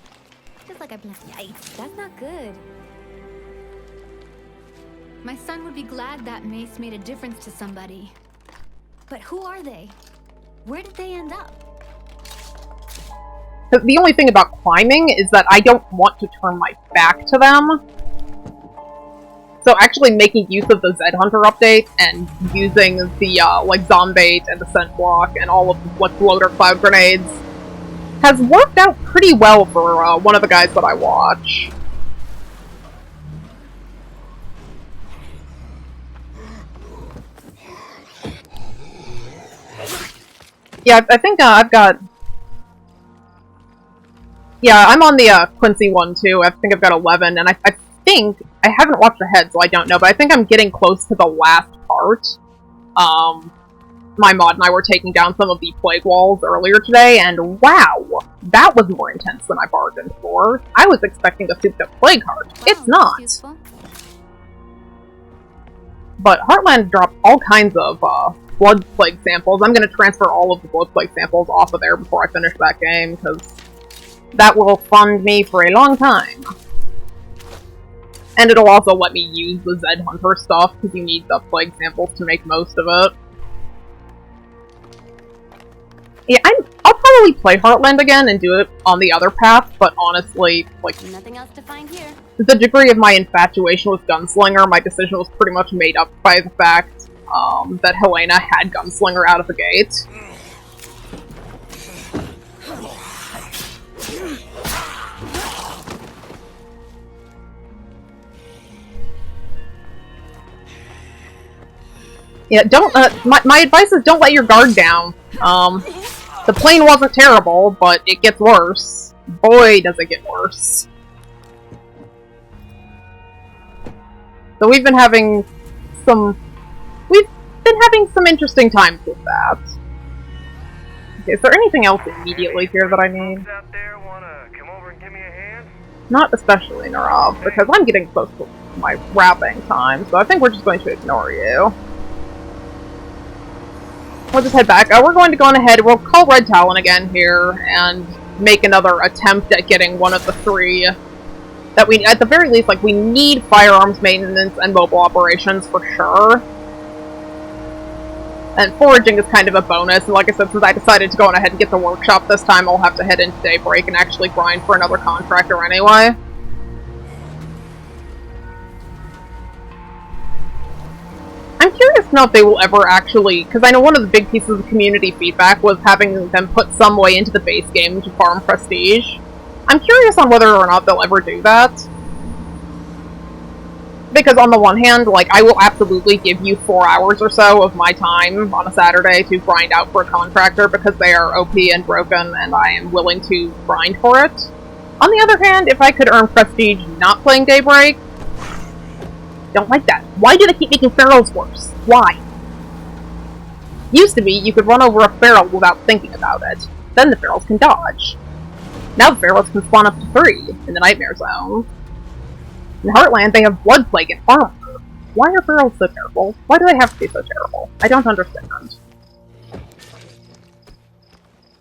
Speaker 2: just like I blessed. Yikes, that's not good. My son would be glad that mace made a difference to somebody. But who are they? Where did they end up?
Speaker 1: The only thing about climbing is that I don't want to turn my back to them. So actually making use of the Zed Hunter update and using the, like, Zombate and the Scent Block and all of the, like, bloater cloud grenades has worked out pretty well for, one of the guys that I watch. Yeah, I think, I've got... Yeah, I'm on the, Quincy one, too. I think I've got 11, and I think... I haven't watched ahead, so I don't know, but I think I'm getting close to the last part. My mod and I were taking down some of the plague walls earlier today, and wow! That was more intense than I bargained for. I was expecting a souped-up plague heart. It's not! But Heartland dropped all kinds of blood plague samples. I'm going to transfer all of the blood plague samples off of there before I finish that game, because that will fund me for a long time. And it'll also let me use the Zed Hunter stuff, because you need the plague samples to make most of it. Yeah, I'll probably play Heartland again and do it on the other path, but honestly, like,
Speaker 2: Nothing else to find here.
Speaker 1: the degree of my infatuation with Gunslinger, my decision was pretty much made up by the fact that Helena had Gunslinger out of the gate. Yeah, don't, my advice is don't let your guard down. The plane wasn't terrible, but it gets worse. Boy, does it get worse. So we've been having some interesting times with that. Okay, is there anything else immediately here that I need?
Speaker 7: Out there wanna come over and give me a hand?
Speaker 1: Not especially, Narav, because I'm getting close to my wrapping time, so I think we're just going to ignore you. We'll just head back. We're going to go on ahead, we'll call Red Talon again here, and make another attempt at getting one of the three that we, at the very least, like, we need firearms maintenance and mobile operations for sure. And foraging is kind of a bonus, and like I said, since I decided to go on ahead and get the workshop this time, I'll have to head into Daybreak and actually grind for another contractor anyway. I'm curious to know if they will ever actually, because I know one of the big pieces of community feedback was having them put some way into the base game to farm prestige. I'm curious on whether or not they'll ever do that. Because on the one hand, like, I will absolutely give you 4 hours or so of my time on a Saturday to grind out for a contractor because they are OP and broken and I am willing to grind for it. On the other hand, if I could earn prestige not playing Daybreak, don't like that. Why do they keep making ferals worse? Why? Used to be, you could run over a feral without thinking about it. Then the ferals can dodge. Now the ferals can spawn up to 3 in the Nightmare Zone. In Heartland, they have Blood Plague and Armor. Why are ferals so terrible? Why do they have to be so terrible? I don't understand.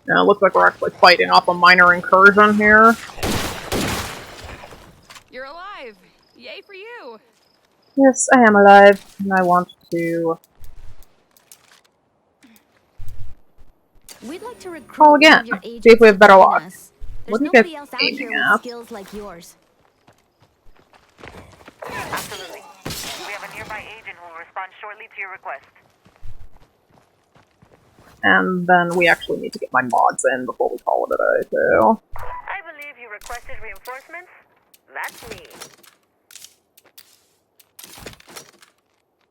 Speaker 1: Now, it looks like we're actually fighting off a minor incursion here.
Speaker 6: You're alive! Yay for you!
Speaker 1: Yes, I am alive, and I want to
Speaker 2: We'd like to recruit
Speaker 1: call
Speaker 2: one
Speaker 1: again.
Speaker 2: of your
Speaker 1: See if
Speaker 2: agents
Speaker 1: we have
Speaker 2: to
Speaker 1: better
Speaker 2: join
Speaker 1: luck.
Speaker 2: us.
Speaker 1: What
Speaker 2: There's
Speaker 1: do you
Speaker 2: nobody
Speaker 1: guys
Speaker 2: else out here
Speaker 1: aiming
Speaker 2: with
Speaker 1: at?
Speaker 2: skills like yours.
Speaker 5: Absolutely. We have a nearby agent who will respond shortly to your request.
Speaker 1: And then we actually need to get my mods in before we call it a day, too.
Speaker 5: I believe you requested reinforcements. That's me.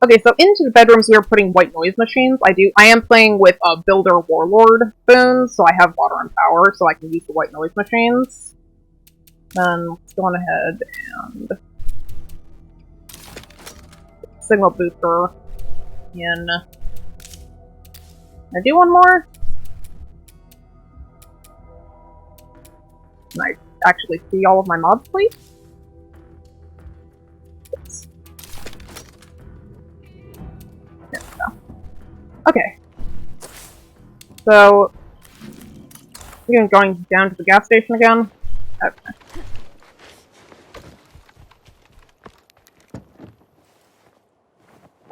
Speaker 1: Okay, so into the bedrooms we are putting white noise machines. I am playing with a Builder Warlord boons, so I have water and power, so I can use the white noise machines. Then let's go on ahead and signal booster in. Can I do one more? Can I actually see all of my mobs, please? Yes. There we go. Okay. So, we're going down to the gas station again? Okay.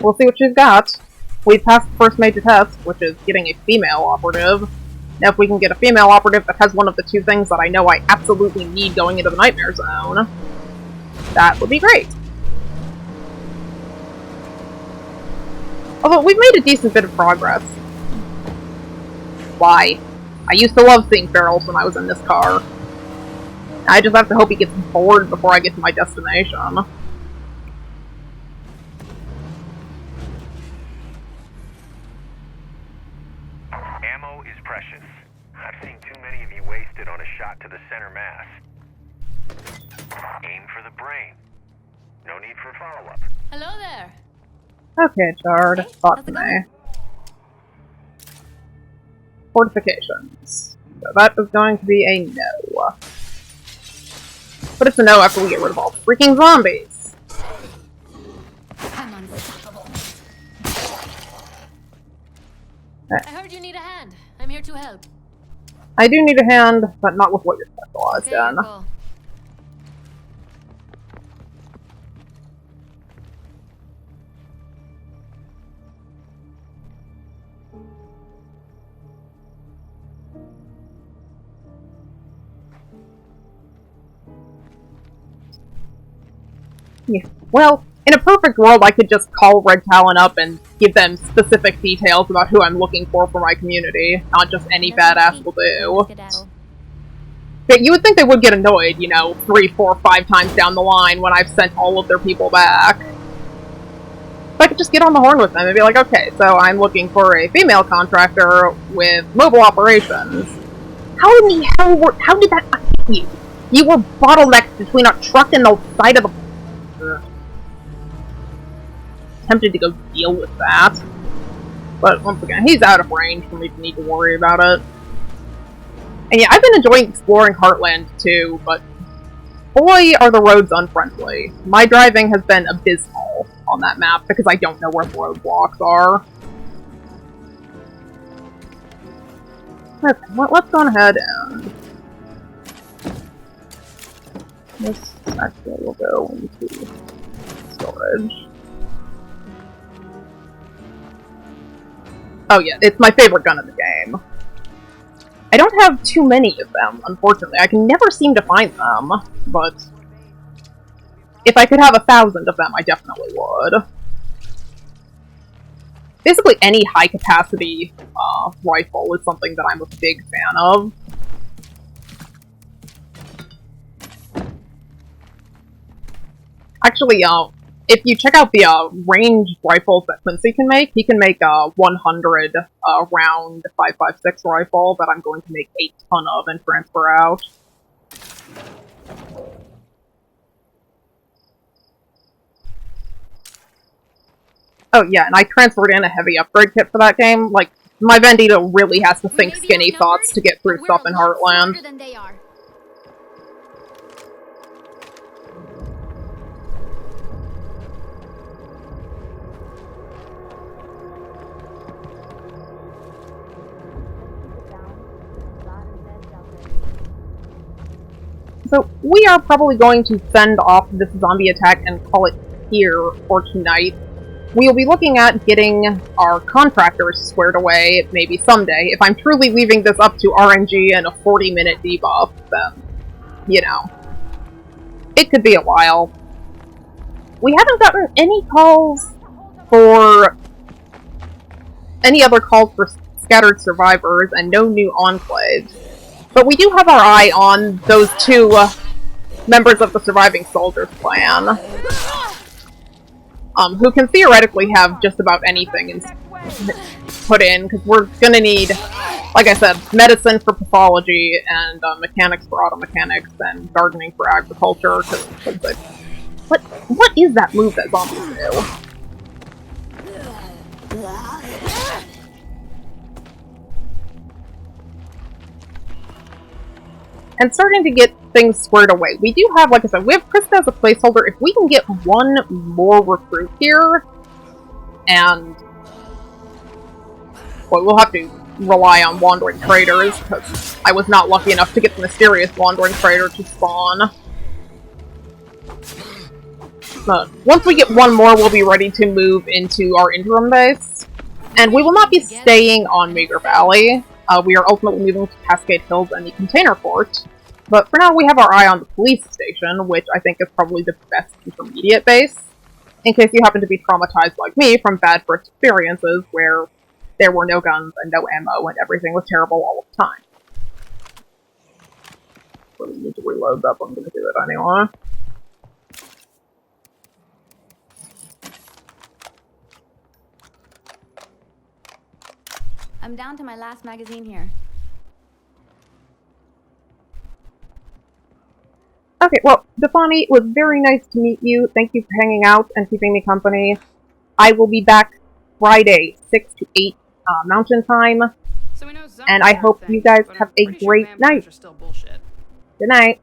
Speaker 1: We'll see what she's got. We've passed the first major test, which is getting a female operative. Now if we can get a female operative that has one of the two things that I know I absolutely need going into the Nightmare Zone, that would be great. Although, we've made a decent bit of progress. Why? I used to love seeing ferals when I was in this car. I just have to hope he gets bored before I get to my destination.
Speaker 7: Ammo is precious. I've seen too many of you wasted on a shot to the center mass. Aim for the brain. No need for follow-up.
Speaker 2: Hello there.
Speaker 1: Okay, Jard.
Speaker 2: Hey,
Speaker 1: Thought
Speaker 2: how's
Speaker 1: to
Speaker 2: it
Speaker 1: me.
Speaker 2: going?
Speaker 1: Fortifications. So that is going to be a no. But it's a no after we get rid of all the freaking zombies.
Speaker 2: I'm unstoppable. I heard you need a hand. I'm here to help.
Speaker 1: I do need a hand, but not with what you're specialized
Speaker 2: Okay, your
Speaker 1: in.
Speaker 2: call.
Speaker 1: Yeah. Well, in a perfect world, I could just call Red Talon up and give them specific details about who I'm looking for my community, not just any badass will do. But you would think they would get annoyed, you know, 3, 4, 5 times down the line when I've sent all of their people back. If I could just get on the horn with them and be like, okay, so I'm looking for a female contractor with mobile operations. How in the hell how did that affect you? You were bottlenecked between a truck and the side of the... Tempted to go deal with that. But once again, he's out of range for me to need to worry about it. And yeah, I've been enjoying exploring Heartland too, but boy are the roads unfriendly. My driving has been abysmal on that map because I don't know where the roadblocks are. Okay, well, let's go ahead and... This actually will go into storage. Oh yeah, it's my favorite gun in the game. I don't have too many of them, unfortunately. I can never seem to find them, but if I could have 1,000 of them, I definitely would. Basically, any high-capacity rifle is something that I'm a big fan of. Actually, if you check out the ranged rifles that Quincy can make, he can make a 100 round 5.56 rifle that I'm going to make a ton of and transfer out. Oh yeah, and I transferred in a heavy upgrade kit for that game. Like, my Vendito really has to think skinny thoughts to get through stuff in Heartland. So, we are probably going to fend off this zombie attack and call it here for tonight. We will be looking at getting our contractors squared away, maybe someday. If I'm truly leaving this up to RNG and a 40-minute debuff, then, you know, it could be a while. We haven't gotten any calls for... any other calls for scattered survivors, and no new enclaves. But we do have our eye on those 2 members of the surviving soldiers clan, who can theoretically have just about anything put in, because we're gonna need, like I said, medicine for pathology, and mechanics for auto mechanics, and gardening for agriculture, because what is that move that zombies do? And starting to get things squared away. We do have, like I said, we have Krista as a placeholder. If we can get one more recruit here, and... well, we'll have to rely on wandering traders, because I was not lucky enough to get the mysterious wandering trader to spawn. But once we get one more, we'll be ready to move into our interim base. And we will not be staying on Meager Valley. We are ultimately moving to Cascade Hills and the Container Port. But for now, we have our eye on the police station, which I think is probably the best intermediate base, in case you happen to be traumatized like me from bad first experiences where there were no guns and no ammo and everything was terrible all the time. Really need to reload that, but I'm going to do it anyway.
Speaker 2: I'm down to my last magazine here.
Speaker 1: Okay, well, Defani, it was very nice to meet you. Thank you for hanging out and keeping me company. I will be back Friday, 6 to 8 Mountain Time.
Speaker 6: So we know
Speaker 1: And I hope you guys have a great night. Good night.